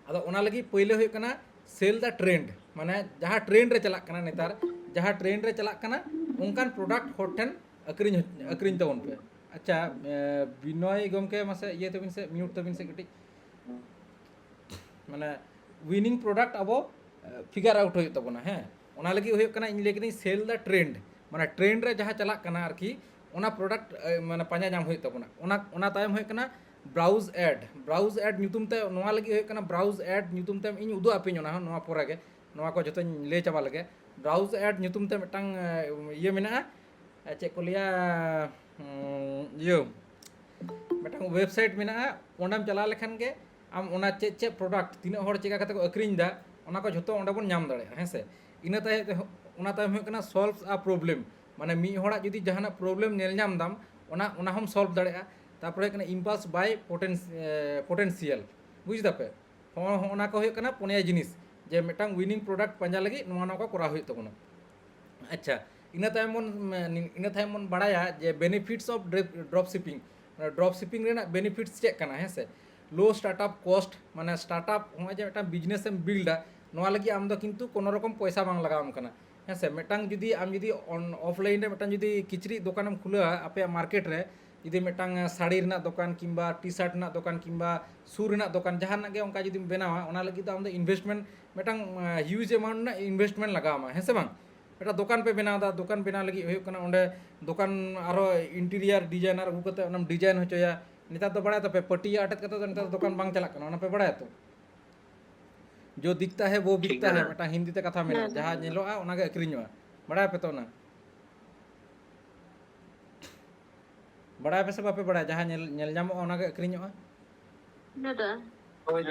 আদো ওনা লাগি পहिले হই কানা सेल द ट्रेंड माने जहाँ ट्रेंड रे चला कना नेतार जहाँ ट्रेंड रे चला कना उनकान प्रोडक्ट हर ठेन अक्रिñ तबन पे अच्छा बिनय गमके मासे ये तबिन से म्यूट तबिन से कटी माने विनिंग प्रोडक्ट अबो फिगर आउट होय तबना है ओना लगी होय कना इन लेकिन सेल द ट्रेंड माने ट्रेंड रे जहाँ चला कना आरकी ओना प्रोडक्ट माने पांजा जाम होय तबना ओना तायम होय कना ब्राउज एड ᱧᱩᱛᱩᱢ ᱛᱮ ᱱᱚᱣᱟ ᱞᱟᱹᱜᱤᱫ ᱦᱩᱭᱩᱜ ᱠᱟᱱᱟ ब्राउज एड ᱧᱩᱛᱩᱢ ᱛᱮ ᱤᱧ ᱩᱫᱩᱜ ᱟᱯᱮᱧ ᱚᱱᱟ ᱦᱚᱸ ᱱᱚᱣᱟ ᱯᱚᱨᱮ ᱜᱮ ᱱᱚᱣᱟ ᱠᱚ ᱡᱚᱛᱚᱧ ᱞᱟᱹᱭ ᱪᱟᱵᱟ ᱞᱮᱜᱮ ब्राउज एड ᱧᱩᱛᱩᱢ ᱛᱮ ᱢᱤᱫᱴᱟᱝ ᱤᱭᱟᱹ ᱢᱮᱱᱟᱜᱼᱟ ᱪᱮᱫ ᱠᱚ ᱞᱟᱹᱭᱟ ᱤᱭᱟᱹ ᱢᱤᱫᱴᱟᱝ ᱳᱭᱮᱵᱥᱟᱭᱤᱴ ᱢᱮᱱᱟᱜᱼᱟ ᱚᱸᱰᱮᱢ ᱪᱟᱞᱟᱣ ᱞᱮᱠᱷᱟन ᱜᱮ ᱟᱢ ᱚᱱᱟ ᱪᱮᱫ ᱯᱨᱚᱰᱟᱠᱴ ᱛᱤᱱᱟᱹᱜ ᱦᱚᱲ ᱪᱮᱠᱟ ᱠᱟᱛᱮ ᱠᱚ ᱟᱹᱠᱷᱨᱤᱧ ᱫᱟ ᱚᱱᱟ ᱠᱚ ᱡᱷᱚᱛᱚ ᱚᱸᱰᱮ ᱵᱚᱱ ᱧᱟᱢ ᱫᱟᱲᱮᱭᱟᱜᱼᱟ ᱦᱮᱸ ᱥᱮ ᱤᱱᱟᱹ ᱛᱟᱭᱚᱢ ᱦᱩᱭᱩᱜ ᱠᱟᱱᱟ সলভস আ প্রবলেম মানে ᱢᱤᱫ ᱦᱚᱲᱟᱜ ᱡᱩᱫᱤ ᱡᱟᱦᱟᱱᱟᱜ ᱯᱨᱚᱵᱞᱮᱢ ᱧᱮᱞ ᱧᱟᱢ ᱫᱟᱢ ᱚᱱᱟ ᱦᱚᱢ সলভ ᱫᱟᱲᱮᱭᱟᱜᱼᱟ তারপরে এখানে ইম্পালস বাই পোটেনশিয়াল বুঝ দাপে ওনা কো হই কানা পনেয়া জিনিস যে মিটাং উইনিং প্রোডাক্ট পাঞ্জা লাগি নোয়া নকা করা হই তবনা আচ্ছা ইনা তাইম মন বাড়ায়া যে বেনিফিটস অফ ড্রপ শিপিং রেনা বেনিফিটস চেক কানা হ্যাঁ সে লো স্টার্টআপ কস্ট মানে স্টার্টআপ হয় যে একটা বিজনেস এম বিল্ডা নোয়া লাগি আম দো কিন্তু কোনো রকম পয়সা বাং লাগাম কানা হ্যাঁ সে মিটাং যদি আম যদি অফলাইন রে মিটাং যদি কিচরি দোকানেম খুলা আপে মার্কেট রে যদি মিটাং শাড়ি রেনা দোকান কিংবা টি শার্ট রেনা দোকান কিংবা শু রেনা দোকান জাহানাক গে অনকা যদি বেনাওয়া ওনা লাগি তো আমদো ইনভেস্টমেন্ট মিটাং হিউজ অ্যামাউন্ট না ইনভেস্টমেন্ট লাগাওয়া হ্যাঁ সে বাং এটা দোকান পে বেনাও দা দোকান বেনাও লাগি হই কানা ওন্ডে দোকান আরো ইন্টেরিয়র ডিজাইনার আগু কতে ওনাম ডিজাইন হচয়া नेता तो बड़ा तो पे पटिया अटक करते तो नेता दुकान बांग चला करना ना पे बड़ा तो जो दिखता है वो बिकता है बेटा हिंदी ते कथा में जहां नेलोआ ओना के अक्रिñवा बड़ा पे तो ना बड़ा पे से बापे बड़ा जहां नेल जामो ओना के अक्रिñवा नदा होय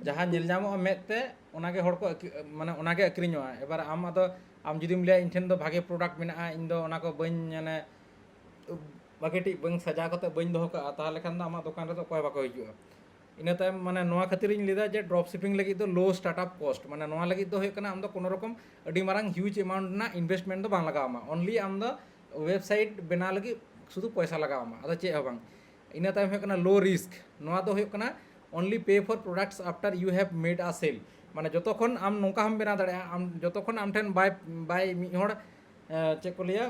जहां नेल जामो मेते ओना के हड़ को माने ओना के अक्रिñवा एबार आम अदो आम जुदिम ले इन ठेन दो भागे प्रोडक्ट मेना इन दो ओना को बन माने बाकेटी बंग सजा करते बन दो का ताहले खान आमा दुकान रे तो कोय बाको हिजुआ इना तायम माने नोआ खातिर इन लेदा जे ड्रॉप शिपिंग लगी दो लो स्टार्टअप कॉस्ट माने नोआ लगी दो होय कना आम दो कोनो रकम अडी मारंग ह्यूज अमाउंट ना इन्वेस्टमेंट दो बांग लगामा ओनली आम दो वेबसाइट बना लगी शुधु पैसा लगामा अदा चे हबांग इना तायम होय कना लो रिस्क नोआ दो होय कना only pay for products after you have made a sale মানে যতক্ষণ আম নৌকা হাম বেনা দাঁড়ায় আম যতক্ষণ আম ঠেন বাই মিদ হড় চেক কো লিয়া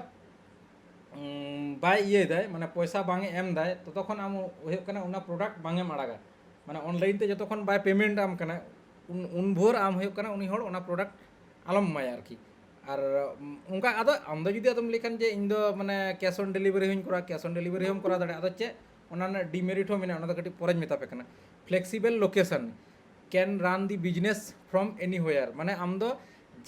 বাই ইয়ে দেয় মানে পয়সা বাঙে এম দেয় ততক্ষণ আম ᱦᱩᱭᱩᱜ ᱠᱟᱱᱟ ᱚᱱᱟ ᱯᱨᱚᱰᱟᱠᱴ ᱵᱟᱝᱮᱢ ᱟᱲᱟᱜᱟ মানে অনলাইন তে যতক্ষণ বাই পেমেন্ট আম কানা উন ভোর আম ᱦᱩᱭᱩᱜ ᱠᱟᱱᱟ উনি হড় ᱚᱱᱟ ᱯᱨᱚᱰাক্ট আলম মায়া আর কি আর ᱚᱱᱠᱟ ᱟᱫᱚ ᱟᱢ ᱫᱚ ᱡᱩᱫᱤ ᱟᱫᱚᱢ ᱞᱮᱠᱷᱟᱱ ᱡᱮ ᱤᱧ ᱫᱚ ᱢᱟᱱᱮ ᱠᱮᱥ ᱚᱱ ᱰᱮᱞᱤᱵᱷᱟরি ᱦᱚᱸᱧ ᱠᱚᱨᱟᱣᱟ ᱠᱮᱥ ᱚᱱ ᱰᱮᱞᱤᱵᱷᱟরি ᱦᱚᱸᱢ ᱠᱚᱨᱟᱣ ᱫᱟᱲᱮᱭᱟᱜᱼᱟ ᱟᱫᱚ ᱪᱮᱫ ᱚᱱᱟ ᱨᱮᱱᱟᱜ ᱰᱤᱢᱮরিট ᱦᱚᱸ ᱢᱮᱱᱟᱜᱼᱟ ᱚᱱᱟ ᱫᱚ ᱠᱟᱹᱴᱤᱡ ᱯᱚᱨᱮᱧ ᱢᱮᱛᱟ ᱯᱮ ᱠᱟᱱᱟ flexible location can run the business from anywhere মানে আম দো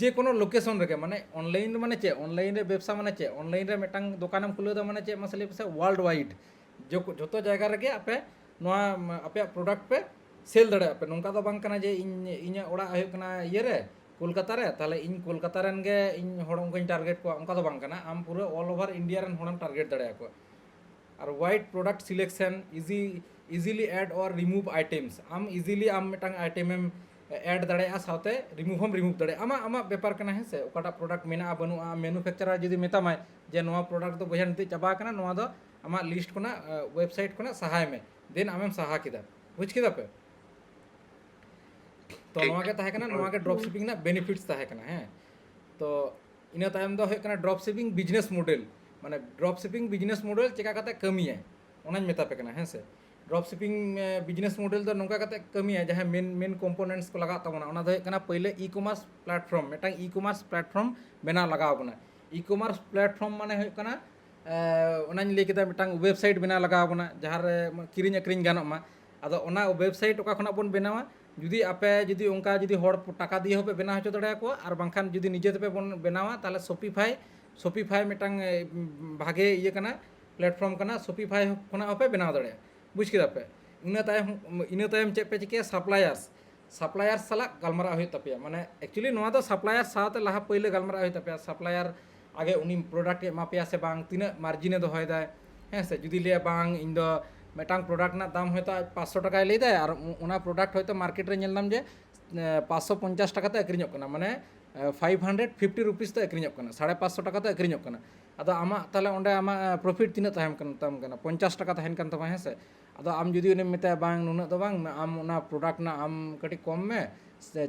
যে কোনো লোকেশন রেগে মানে অনলাইন মানে চে অনলাইন রে ব্যবসা মানে চে অনলাইন রে মিটাং দোকানম খুলে দা মানে চে মাসলে পেছে ওয়ার্ল্ড ওয়াইড যত জায়গা রেগে আপে নোয়া আপে প্রোডাক্ট পে সেল দাড়ে আপে নংকা দো বাং কানা যে ইᱧ ওড়া ᱦᱩᱭᱩᱜ ᱠᱟᱱᱟ ইয়ে রে কলকাতা রে তাহলে ইᱧ কলকাতা রেন গে ইᱧ হড় অঙ্কኝ টার্গেট কো অঙ্কা দো বাং কানা আম পুরো অল ওভার ইন্ডিয়া রেন হড়ম টার্গেট দাড়ে আকো আর wide product selection easily add or remove items আম ইজিলি আম মিটাং আইটেমেম ऐड दाड़ेगा साथे रिमूव हम रिमूव दाड़े आमा व्यापार करना है से ओकाटा प्रोडक्ट मेना बनुआ मैन्युफैक्चरर जुदी मेतामाय जे नोआ प्रोडक्ट दो बहिन ते चाबा कना नोआ दो आमा लिस्ट कोना वेबसाइट कोना सहाय में देन आमेम सहा किदा बुझ किदा पे तो नोआ के ताहे कना नोआ के ड्रॉप शिपिंग ना बेनिफिट्स ताहे कना है तो इना तायम दो है कना ड्रॉप शिपिंग बिजनेस मॉडल माने ड्रॉप शिपिंग बिजनेस मॉडल चेका कते कमी है ओनाñ मेता पे कना है से ड्रॉप शिपिंग बिजनेस मॉडल तो नौका कते कमी है जहाँ मेन कंपोनेंट्स को लगा तबना ओना दो कना पहले ई कॉमर्स प्लेटफॉर्म मिटांग ई कॉमर्स प्लेटफॉर्म बेना लगाव बना ई कॉमर्स प्लेटफॉर्म माने है कना ओनाñ लई केदा मिटांग वेबसाइट बेना लगाव बना जहाँ रे किरिñ अक्रिñ गानोग मा आदो ओना वेबसाइट ओका खना बोन बेनावा जुदी आपे जुदी ओंका जुदी हड़ टाका दिए होपे बेना हचो दाड़े को और बांखान जुदी निजे तेपे बोन बेनावा ताले शॉपिफाई मिटांग भागे ये कना प्लेटफॉर्म कना शॉपिफाई खना होपे बेनाव दाड़े बुझ किदा पे इन तायम चे पे चिके सप्लायर्स साला गलमारा हुई तपिया माने एक्चुअली नोआ दो सप्लायर साथे लहा पहले गलमारा हुई तपिया सप्लायर आगे उनी प्रोडक्ट एमा पेया से बांग तीना मार्जिने दो होय दाय हैं से जुदी ले बांग इन दो मेटांग प्रोडक्ट ना दाम होयतो 500 टाका ले दाय और उना प्रोडक्ट होयतो मार्केट रे नेल नाम जे 550 टाका ते अक्रिñोग कना माने 550 रुपीस ते अक्रिñोग कना 550 टाका ते अक्रिñोग कना आदो आमा ताले ओंडे आमा प्रॉफिट तीना ताहेम कना 50 टाका ताहेन कन तमा हैं से आदो आम जुदी उन्हें मेता बांग नुना दो बांग आम उना प्रोडक्ट ना आम कटी कम में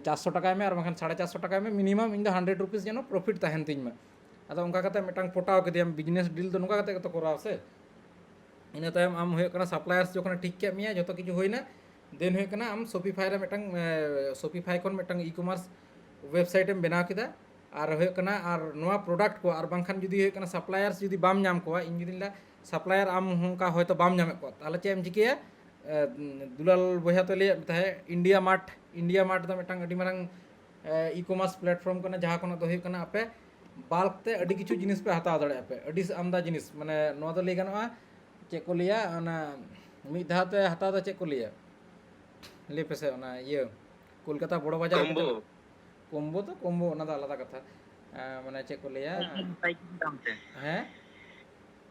400 टाका में और बांखान 450 टाका में मिनिमम इन 100 रुपीस जनो प्रॉफिट ताहेन तिñ में आदो उनका कते मिटांग पोटाव केदियम बिजनेस डील दो नुका कते तो कराव से इन तायम आम होय कना सप्लायर्स जखन ठीक के मिया जतो किछु होइना देन होय कना आम शॉपिफाई रे मिटांग शॉपिफाई कोन मिटांग ई कॉमर्स वेबसाइट एम बनाव किदा और होय कना और नोआ प्रोडक्ट को और बांखान जुदी होय कना सप्लायर्स जुदी बाम नाम कोआ इन जुदी ला सप्लायर आम होंका होयतो बाम नामे को ताले चे एम चिकेया दुलाल बया तो ले ताहे इंडिया मार्ट दो मिटांग अडी मारंग ई कॉमर्स प्लेटफॉर्म कना जहाँ कोना दो होय कना आपे बाल्क ते अडी किछु जिनिस पे हताव दाड़े आपे अडी आमदा जिनिस माने नोआ दो ले गानोआ चे को लिया ओना मिद धाते हताव दो चे को लिया ले पेसे ओना ये कोलकाता बड़ो बाजार कॉम्बो तो कॉम्बो ओना दा आलादा कथा माने चे को लिया हैं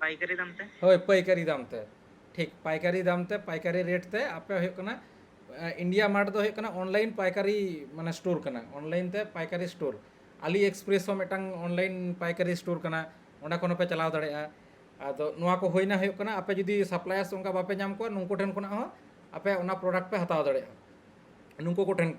पाइकारी दाम ते होय पाइकारी दाम ते ठीक पाइकारी दाम ते पाइकारी रेट ते आपे होय कना इंडिया मार्ट दो होय कना ऑनलाइन पाइकारी माने स्टोर कना ऑनलाइन ते पाइकारी स्टोर अली एक्सप्रेस हो मिटांग ऑनलाइन पाइकारी स्टोर कना ओंडा कोन पे चलाव दाड़ेया आदो नोआ को होइना होय कना आपे जुदी सप्लायर्स ओंका बापे नाम को नुंको ठेन कोना हो आपे ओना प्रोडक्ट पे हताव दाड़ेया नुंको को ठेन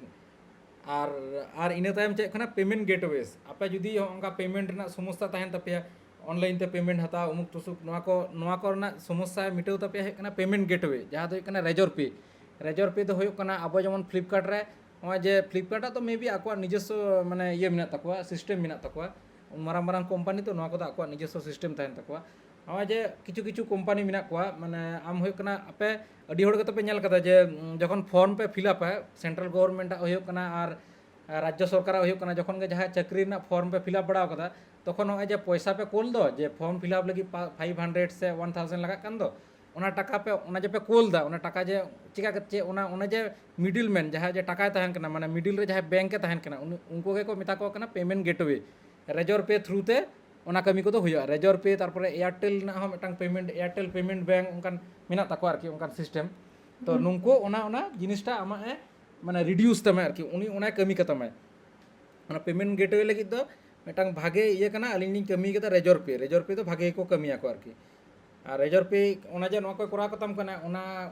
और इन तायम चे कना पेमेंट गेटवेज आपे जुदी ओंका पेमेंट ना समस्या ताहेन तपेया ऑनलाइन ते पेमेंट हता उमुक तुसुक नोआ को ना समस्या मिटाव तपे है कना पेमेंट गेटवे जहाँ दो कना रेजर पे दो होयो कना अब जेमन फ्लिपकार्ट रे नोआ जे फ्लिपकार्ट तो मे बी आको निजस्व माने ये मिना तकवा सिस्टम मिना तकवा मारांग मारांग कंपनी तो नोआ को आको निजस्व सिस्टम ताहेन तकवा नोआ जे किछु कंपनी मिना कोआ माने आम होयो कना आपे अडी होड़ के तपे नेल कदा जे जखन फॉर्म पे फिलअप है सेंट्रल गवर्नमेंट होयो कना और राज्य सरकार होयो कना जखन के जहाँ चाकरी ना फॉर्म पे फिलअप बड़ा कदा तखन हो जे पैसा पे कोल दो जे फॉर्म फिलअप लगी 500 से 1000 लगा कान दो ओना टाका पे ओना जे पे कोल दा ओना टाका जे चिका चे ओना जे मिडिल मैन जहाँ जे टाका तहन कना माने मिडिल रे जहाँ बैंक के तहन कना उनको के को मिता को कना पेमेंट गेटवे रेजर पे थ्रू ते ओना कमी को तो हुआ रेजर पे तारपरे एयरटेल ना हो मिटांग पेमेंट एयरटेल पेमेंट बैंक उनकान मिना तको आरकी उनकान सिस्टम तो नुंको ओना जिनिसटा आमा माने रिड्यूस तमे आरकी उनी ओना कमी कतमे ओना पेमेंट गेटवे लगी दो मिटांग भागे ये कना अलिनी कमी केदा रेजर पे तो भागे को कमी आको आरकी আর রেজর পে ওনা যে নয়া করাও কাতাম কানা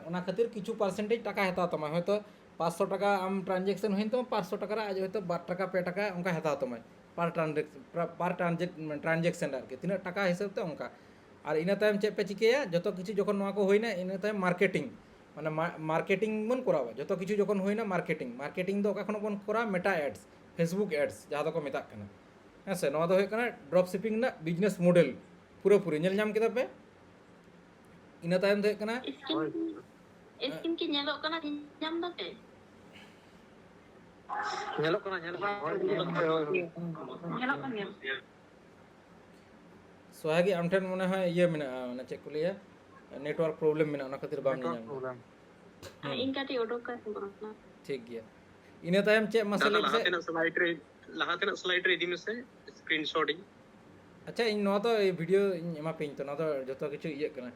ওনা খাতির কিছু পার্সেন্টেজ টাকা হাতাও তামা হয়তো 500 টাকা আম ট্রানজ্যাকশন হইন তো 500 টাকা আজ হয়তো 12 টাকা 2 টাকা অঙ্কা হাতাও তামায় পার ট্রানজ্যাকশন আর কি তিনা টাকা হিসাব তো অঙ্কা আর ইনা তাইম চে পে চিকেয়া যত কিছু যখন নয়া কো হইনা ইনা তাইম মার্কেটিং মানে মার্কেটিং বন করাবা যত কিছু যখন হইনা মার্কেটিং দো কখনো বন করা মেটা অ্যাডস ফেসবুক অ্যাডস যাহা দো কো মেতাক কানা হ্যাঁ সে নয়া দো হই কানা ড্রপ শিপিং না বিজনেস মডেল পুরোপুরি ñel ñam kita pe ina tayam do kana Skin ki nyelok kana nyam da pe. nyelok kana nyelok Nyelok kan ya. sohagi amten mone hoy iye mena na check kuliya network problem mena ona khatir bam ñam In kati odok ka na. ठीक गया ina tayam che masale se lahatenak slide re idi mese screenshot अच्छा in no तो ये video एमा pen तो ना तो जतो किछु इये कना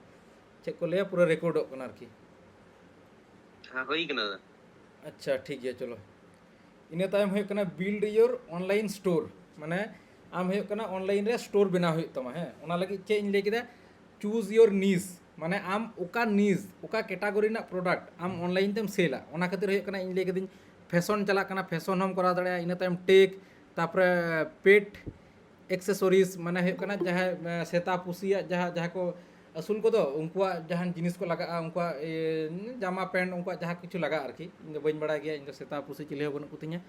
चेक को ले पूरा रिकॉर्ड कना आरकी ha hoi kana अच्छा ठीक है चलो इने तायम होय कना बिल्ड योर ऑनलाइन स्टोर माने आम होय कना ऑनलाइन रे स्टोर बना होय तमा है ओना लगी चे इन ले केदा चूज योर नीश माने आम ओका नीश ओका कैटेगरी ना प्रोडक्ट आम ऑनलाइन तेम सेला ओना खातिर होय कना इन ले केदिन फैशन चला कना फैशन हम करा दड़या इने तायम टेक तापरे पेट एक्सेसरीज माने होय कना जहाँ सेता पुसिया जहाँ जहाँ को असुल को दो उनकुआ जहाँ जिनिस को लगा उनकुआ जामा पैंट उनकुआ जहाँ किछु लगा आरकी इन दो बइन बड़ा गया इन दो सेता पुसी चिले बन कुतिnya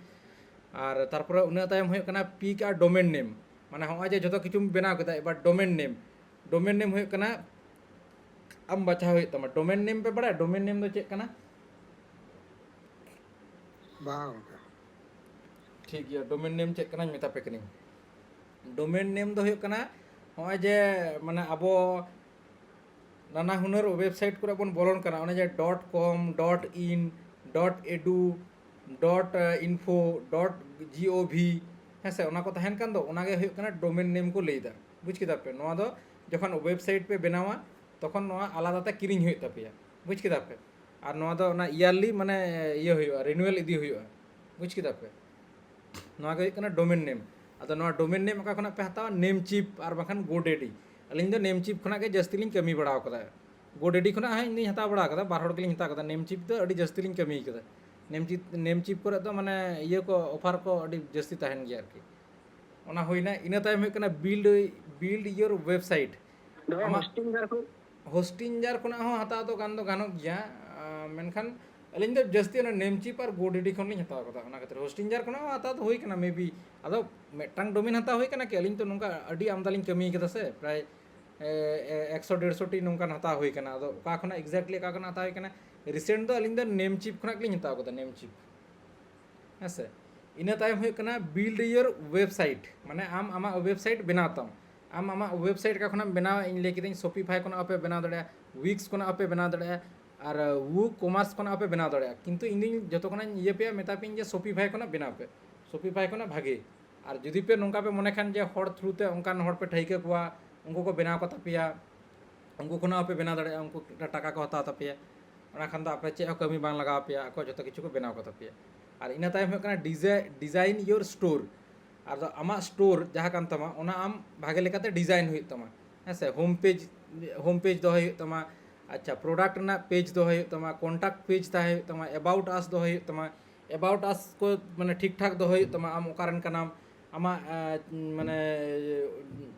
और तारपर उना तायम होय कना पिक आ डोमेन नेम माने होआ जे जतो किछु बनाव कदा एबार डोमेन नेम होय कना आम बाछा होय तमा डोमेन नेम पे बड़ा डोमेन नेम दो चेक कना bang ठीक है डोमेन नेम चेक कना मेता पे कनी डोमेन नेम दो होय कना होय जे माने अबो नाना हुनर वेबसाइट करे बन बोलन कना ओने जे .com .in .edu .info .gov है से ओना को तहन कान दो ओना गे होय कना डोमेन नेम को लेदा बुझ केदा पे नोआ दो जखन वेबसाइट पे बनावा तखन नोआ आलादाते किरिंग होय तपेया बुझ केदा पे और नोआ दो ना ईयरली माने ये होय रिन्यूअल इदी होय बुझ केदा पे नोआ गे होय कना डोमेन नेम अदो नोआ डोमेन नेम का खना पे हतावा नेम चिप और बाखन गोडेडी अलिंग दो नेम चिप खना के जस्ती लिंग कमी बड़ाव कदा गोडेडी खना हां इन हता बड़ा कदा बार हड़ के लिंग हता कदा नेम चिप दो अडी जस्ती लिंग कमी कदा नेम चिप करे तो माने ये को ऑफर को अडी जस्ती तहन गया आरकी ओना होइना इना तायम होय कना build your website hosting jar खना हो हता तो गानो गया मेनखान अलिंग दो जस्ती ना नेम चिप और गोडेडी खन लिंग हता कदा ओना खातिर होस्टिंग जार खना हता तो होय कना मे बी अदो मेटांग डोमेन हता होय कना के अलिंग तो नोंका अडी आमदा लिंग कमी कदा से प्राय 100-150 टी नोंका हता होय कना अदो का खना एग्जैक्टली का खना हता होय कना रिसेंट दो अलिंग दो नेम चिप खना के लिंग हता कदा नेम चिप हसे इना तायम होय कना बिल्ड योर वेबसाइट माने आम आमा वेबसाइट बनाताम आम आमा वेबसाइट का खना बनाव इन ले किदिन शॉपिफाई खना आपे बना दड़या विक्स खना आपे बना दड़या और वो कॉमर्स खना आपे बना दड़या किंतु इन जतो खना ये पे मेता पिन जे शॉपिफाई खना बनाव पे शॉपिफाई खना भागे और जुदी पे नोंका पे मने खान जे हर थ्रू ते उनकान हर पे ठैके कुआ उनको को बनाव को तपिया उनको खना आपे बना दड़या उनको टाका को हता तपिया ओना खान दा आपे चे कमी बांग लगा पिया को जतो किछु को बनाव को तपिया और इना तायम होय कना डिजाइन योर स्टोर और आमा स्टोर जहाँ कान तमा ओना आम भागे लेकाते डिजाइन हुई तमा हेसे होम पेज दो हुई तमा अच्छा प्रोडक्ट ना पेज दो हुई तमा कॉन्टैक्ट पेज ता हुई तमा अबाउट अस दो हुई तमा अबाउट अस को माने ठीक ठाक दो हुई तमा आम ओकारन का नाम आमा माने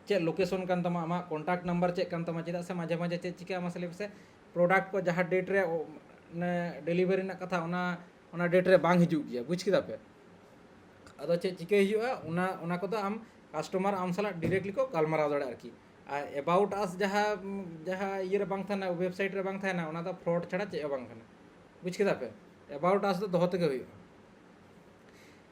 चे लोकेशन कान तमा आमा कॉन्टैक्ट नंबर चे कान तमा चेदा से माझे माझे चे चिका मसले से प्रोडक्ट को जहाँ डेट रे ने डिलीवरी ना कथा ओना डेट रे बांग हिजू गया बुझ किदा पे अदो चे चिके हिजुआ ओना को आम कस्टमर आम साला डायरेक्टली को गालमाराव दड़े आरकी अबाउट अस जहाँ ये रे बांग थाना वेबसाइट रे बांग थाना ओना दा फ्रॉड छड़ा चे बांग थाना बुझ किदा पे अबाउट अस दो होते के हुआ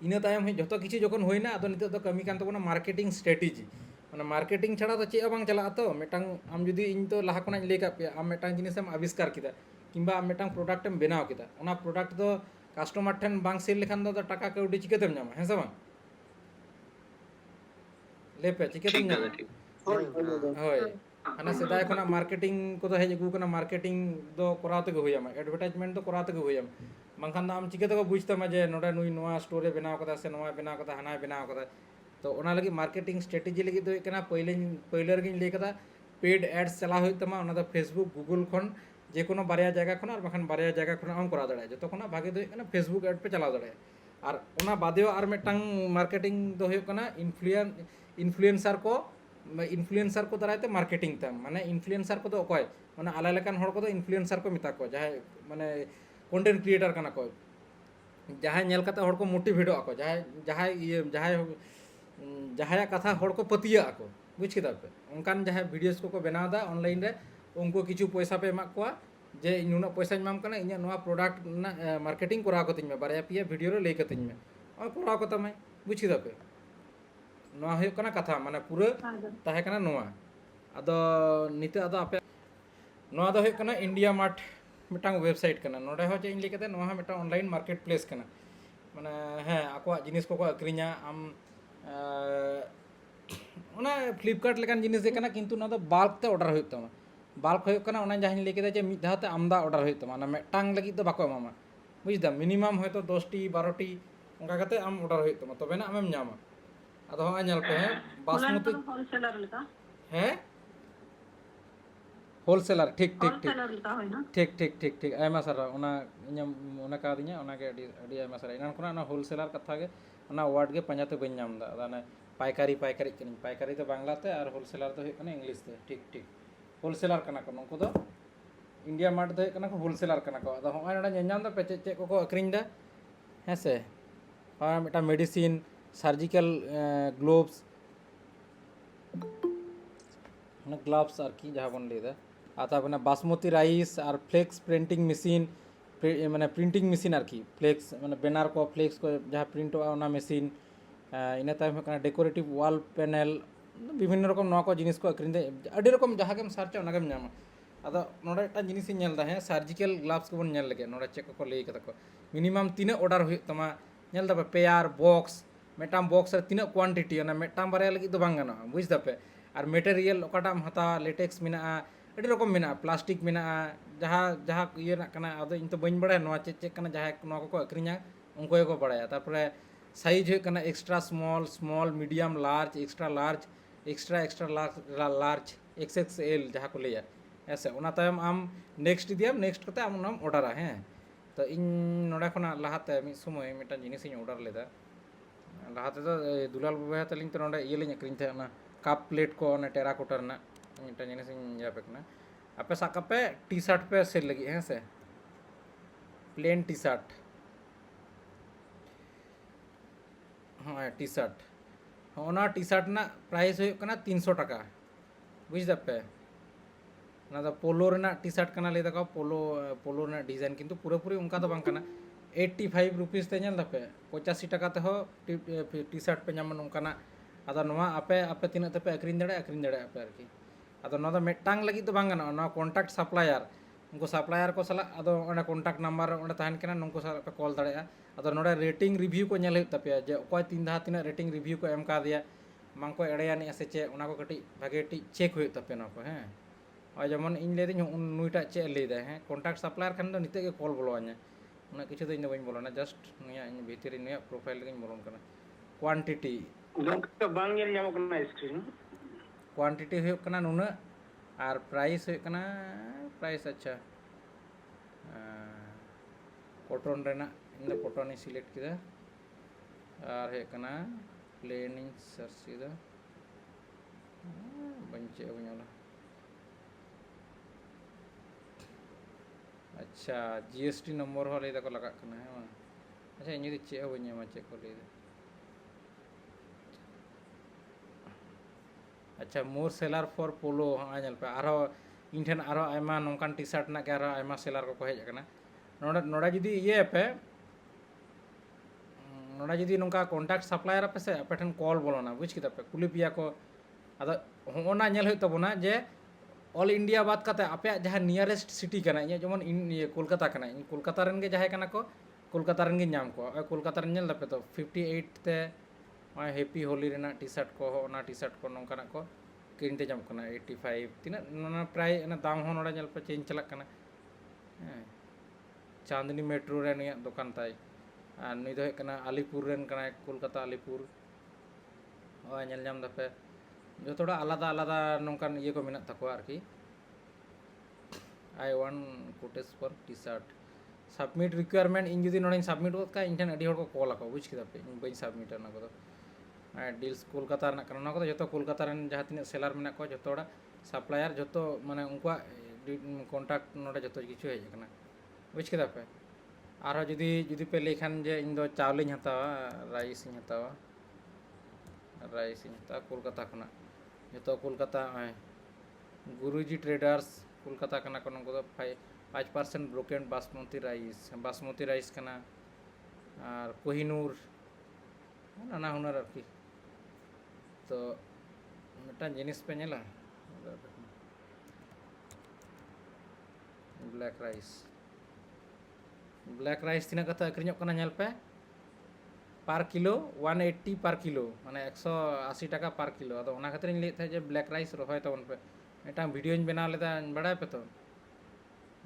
इना तायम जतो किछि जखन होइना अदो नितो तो कमी कान तबना मार्केटिंग स्ट्रेटेजी माने मार्केटिंग छड़ा तो चे बांग चला तो मेटांग आम जुदी इन तो लाहा कोना ले का पे आम मेटांग जिनिस हम आविष्कार किदा किंबा आम मेटांग प्रोडक्ट एम बनाव किदा ओना प्रोडक्ट दो कस्टमर ठन बांग सेल लेखान दो टाका कौडी चिकेतेम नामा है सब लेपे चिकेतेम नामा होय अना सेदाय खना मार्केटिंग को तो हेज अगु कना मार्केटिंग दो कराते के होयामा एडवर्टाइजमेंट दो कराते के होयाम बांखान आम चिकेते को बुझतमा जे नोडा नुई नोआ स्टोरे बनाव कदा से नोआ बनाव कदा हाना बनाव कदा तो ओना लगी मार्केटिंग स्ट्रेटेजी लगी दो कना पहिले गिन ले कदा पेड एड्स चला हुई तमा ओना द फेसबुक गूगल खन जे कोनो बारिया जगह खन और बखान बारिया जगह खन हम करा दाड़े जो खना भागे दो कना फेसबुक एड पे चला दाड़े और ओना बादेओ और मिटांग मार्केटिंग दो हुई कना इन्फ्लुएंसर को दारायते मार्केटिंग तम माने इन्फ्लुएंसर को दो अकय माने आला लेकान हर को दो इन्फ्लुएंसर को मिता को जहां माने कंटेंट क्रिएटर कना को जहां नेल कता हर को मोटिवेट ako जहां कथा हर को पतिया ako बुझ केदा पे उनकान जहां वीडियोस को बनाव दा ऑनलाइन रे उनको किछु पैसा पे एमा कोआ जे नुना पैसा एमाम कना इnya नोआ प्रोडक्ट ना मार्केटिंग करा को तिन में बारया पिया वीडियो रे लई कतिन में और करा को तमे बुझ केदा पे नोआ होय कना कथा माने पूरा ताहे कना नोआ अदो निते अदो आपे नोआ दो होय कना इंडिया मार्ट मिटांग वेबसाइट कना नोडे हो जे इन लेकते नोआ मिटा ऑनलाइन मार्केट प्लेस कना माने हे आको जिनिस को अक्रिया आम ओना फ्लिपकार्ट लेकान जिनिस दे कना किंतु ना दो बाल्क ते ऑर्डर होय तमा बाल्क होय कना ओना जहां लेके जे मिद धाते आमदा ऑर्डर होय तमा ना मिटांग लगी दो बाको एमामा बुझदा मिनिमम होय तो 10 टी 12 टी ओंका कते आम ऑर्डर होय तमा तबे ना आमेम ᱧᱟᱢᱟ अदो हा ñal पे है बासमती होलसेलर लेका है होलसेलर ठीक ठीक ठीक होलसेलर लेका होय ना ठीक ठीक ठीक ठीक आयमा सारा ओना इᱧam ओना का दिnya ओना के अडी आयमा सारा इनान कोना ना होलसेलर कथा गे ओना वर्ड गे पंजाते बन ñam दा अदा पाइकारी कनी पाइकारी तो बांग्ला ते और होलसेलर तो कना इंग्लिश ते ठीक ठीक होलसेलर कना को नको दो इंडिया मार्ट दो कना को होलसेलर कना को अदा होय ना ñam दा पे चे को अक्रिन दा हेसे और मिटा मेडिसिन सर्जिकल ग्लोव्स ग्लव्स और की जहाँ बन लेदा आता बना बासमती राइस और फ्लेक्स प्रिंटिंग मशीन माने प्रिंटिंग मशीन और की फ्लेक्स माने बैनर को फ्लेक्स को जहाँ प्रिंट होना मशीन इना तायम कना डेकोरेटिव वॉल पैनल विभिन्न रकम नवा को जिनिस को अक्रिन दे अडी रकम जहाँ गेम सर्च ओना गेम ᱧᱟᱢᱟ अदो नोडे टा जिनिस ᱧᱮᱞ दा है सर्जिकल ग्लव्स को बन ᱧᱮᱞ लगे नोडे चेक को लई कता को मिनिमम 3 ऑर्डर हुई तमा ᱧᱮल दा पेयर बॉक्स मेटाम बॉक्स रे 3 क्वांटिटी ओना मेटाम बारे लगी तो बांग गाना बुझ दा पे और मटेरियल ओकाटाम हता लेटेक्स मिना अडी रकम मिना प्लास्टिक मिना जहाँ जहाँ ये ना कना अदो इन तो बइन बड़ा नोआ चेक कना जहाँ नोआ को अक्रिया उनको को बड़ा तारपरे साइज है कना extra small medium large extra large XXL जहाँ को लिया ऐसे ओना तायम आम नेक्स्ट दिया नेक्स्ट कते आम नाम ऑर्डर है तो इन नोडा खना लहाते मि समय मिटा जिनिस इन ऑर्डर लेदा लहाते तो दुलाल बाबा तलिंग तो नोडे ये लिंग अक्रिन थे ना कप प्लेट को ना टेराकोटर ना मिटा जिनिस इन जापे कना आपे साकपे टी शर्ट पे सेल लगी है से प्लेन टी शर्ट हाँ टी शर्ट ओना टी शर्ट ना प्राइस हो कना 300 टका बुझ दपे ना तो पोलो रेना टी शर्ट कना ले दका पोलो रेना डिजाइन किंतु पूरे पूरे उनका तो बांग कना 85 रुपीस ते ñel दपे 85 टका ते हो टी शर्ट पे ñam नोंकाना अदो नोआ आपे तिना ते पे अक्रिन दड़े आपे आरकी अदो नोदा मेटांग लगी तो बांग गाना नोआ कॉन्टैक्ट सप्लायर उनको सप्लायर को सला अदो ओना कॉन्टैक्ट नंबर ओना ताहन कना नुनको सला पे कॉल दड़े अदो नोडे रेटिंग रिव्यू को ñel हुई तपे जे ओकय तीन धा तिना रेटिंग रिव्यू को एम का दिया मांको एड़ेया नि से चे ओना को कटी भागे टी चेक हुई तपे ना को हैं और जेमन इन ले दिन नुईटा चे ले दे हैं कॉन्टैक्ट सप्लायर खान दो निते के कॉल बोलवा냐 ओना किछु तो इन दो बइन बोलना जस्ट नुया इन भीतर नुया प्रोफाइल के बोलन कना क्वांटिटी तो बांग ñel ñamo कना स्क्रीन क्वांटिटी हुई कना नुना और प्राइस हुई कना प्राइस अच्छा कॉटन रेना इन कॉटन सिलेक्ट किदा और है कना प्लेन इन सर्च किदा बंचे बनेला अच्छा GST नंबर हो ले को लगा कना है अच्छा इन दी चे बने मा चे को ले अच्छा मोर सेलर फॉर पोलो हाँ ñel पे आरो इन ठेन आरो आयमा नोंकान टी शर्ट ना के आरो आयमा सेलर को हेज कना नोडा जुदी ये पे नोडा जुदी नोंका कॉन्टैक्ट सप्लायर पे से पे ठेन कॉल बोलोना बुझ किता पे कुली पिया को अदो होना ñel हुई तबना जे ऑल इंडिया बात कते आपे जहाँ नियरेस्ट सिटी कना इन जेमन इन ये कोलकाता कना इन कोलकाता रन के जहाँ कना को कोलकाता रन के ñam को कोलकाता रन ñel दपे तो 58 ते हैप्पी होली रेना टी शर्ट को ना टी शर्ट को नोंकाना को किनते जम कना 85 तिना ना प्राय ना दाम हो नोडा ñel पे चेंज चला कना चांदनी मेट्रो रे निया दुकान ताई और नुई दो कना अलीपुर रेन कना कोलकाता अलीपुर और ñel ñam दपे ᱡᱚᱛᱚ ᱦᱚᱲᱟᱜ ᱟᱞᱟᱫᱟ ᱟᱞᱟᱫᱟ ᱱᱚᱝᱠᱟᱱ ᱤᱭᱟᱹ ᱠᱚ ᱢᱮᱱᱟᱜ ᱛᱟᱠᱚᱣᱟ ᱟᱨᱠि I want quotes for T-shirt submit requirement in যদি নড়েন সাবমিট গᱚᱫ ᱠᱟᱜ ᱤᱧ ᱴᱷᱮᱱ ᱟᱹᱰᱤ ᱦᱚᱲ ᱠᱚ ᱠᱚᱞ ᱟᱠᱚ ᱵᱩᱡᱽ ᱠᱮᱫᱟ ᱯᱮ ᱤᱧ ᱵᱟᱹᱧ ᱥᱟᱵᱢᱤᱴᱟ ᱚᱱᱟ ᱠᱚᱫᱚ ᱰᱤᱞᱥ ᱠᱳᱞᱠᱟᱛᱟ ᱨᱮᱱᱟᱜ ᱠᱟᱱᱟ ᱚᱱᱟ ᱠᱚᱫᱚ ᱡᱚᱛᱚ ᱠᱳᱞᱠᱟᱛᱟ ᱨᱮᱱ ᱡᱟᱦᱟᱸ ᱛᱤᱱᱟᱹᱜ ᱥᱮᱞᱟর ᱢᱮᱱᱟᱜ ᱠᱚᱣᱟ ᱡᱚᱛᱚ ᱦᱚᱲᱟᱜ ᱥᱟᱯᱞᱟᱭᱟর ᱡᱚᱛᱚ ᱢᱟᱱᱮ ᱩᱱᱠᱩᱣᱟᱜ ᱠᱚᱱᱴᱟᱠᱴ ᱱᱚᱰᱮ ᱡᱚᱛᱚ ᱠᱤᱪᱷᱩ ᱦᱮᱡ ᱟᱠᱟᱱᱟ ᱵᱩᱡᱽ ᱠᱮᱫᱟ ᱯᱮ ᱟᱨᱦᱚᱸ ᱡᱩᱫᱤ ᱯᱮ ᱞᱟᱹᱭ ᱠᱷᱟᱱ ᱡᱮ ᱤᱧ ᱫᱚ ᱪᱟᱣᱞᱮᱧ ᱦᱟᱛᱟᱣᱟ ᱨᱟᱭᱤᱥᱤᱧ ᱦᱟᱛᱟᱣᱟ ᱠᱳᱞᱠᱟতা ᱠᱷᱚᱱᱟᱜ ᱡᱚᱛᱚ ᱠᱳᱞᱠᱟতা ᱱᱚᱜᱼᱚᱭ गुरुजी ट्रेडर्स कोलकाता कना को उनको 5% ब्रोकेन बासमती राइस कना और कोहिनूर नाना हुनर आरकी तो मिटान जिनिस पे नेला ब्लैक राइस तीना कथा अक्रिñok कना नेल पे पर किलो 180 पर किलो माने 180 टाका पर किलो अदो ओना खातिर इन लेत जे ब्लैक राइस रहोय तबन पे मिटान वीडियो इन बना लेदा बड़ाय पे तो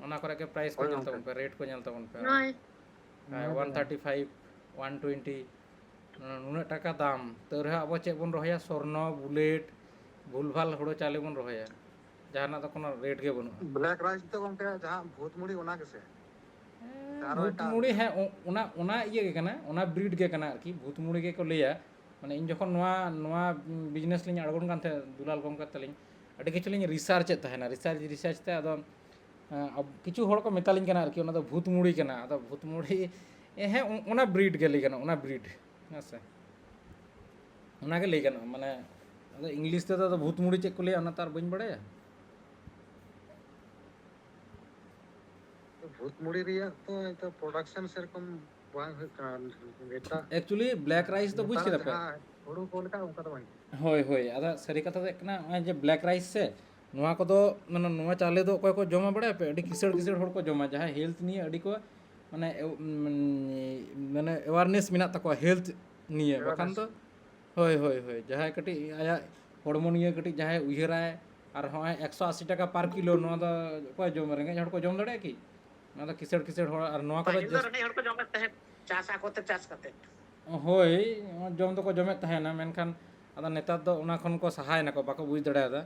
ओना करे के प्राइस को नेल तबन पे रेट को नेल तबन पे 135 120 नुना टाका दाम तो रहा अब चे बन रहोया स्वर्णो बुलेट भूलभाल हुड़ो चाले बन रहोया जहाना तो कोनो रेट के बनु ब्लैक राइस तो गंके जहां भूतमुड़ी ओना के से भूतमुड़ी है ओना ये के कना ओना ब्रीड के कना आरकी भूतमुड़ी के को लेया माने इन जखन नोआ बिजनेस लिंग अड़गोन कान थे दुलाल गंका तलिंग अडी किछु लिंग रिसर्च तहना रिसर्च ते अदो अब किछु हड़ को मेतालिंग कना आरकी ओना दो भूतमुड़ी कना अदो भूतमुड़ी हे ओना ब्रीड के लेगना ओना ब्रीड हसे ओना के लेगना माने अदो इंग्लिश ते तो भूतमुड़ी चेक को लेया ओना तार बइन बड़ाया भूतमुड़ी रिया तो प्रोडक्शन सेरकम बांग बेटा एक्चुअली ब्लैक राइस तो बुझ के दपे हुड़ू कोलका उनका तो बांग होय होय आदा सरी कथा दे कना जे ब्लैक राइस से नोआ को दो माने नोआ चाले दो कोय को जमा बड़े पे अडी किसड़ हड़ को जमा जहां हेल्थ निये अडी को माने माने अवेयरनेस मिना तको हेल्थ निये बखान तो होय होय होय जहां कटी आया हड़मो निये कटी जहां उयहराय और होय 180 टाका पर किलो नोआ दो कोय जम रेंगे हड़ को जम दड़े की ना तो किसड़ हड़ और नोआ को हड़ को जमे तहे चासा कोते चास करते होय जम तो को जमे तहे ना मेनखान अदा नेता दो उना खन को सहाय ना को बाको बुझ दड़ादा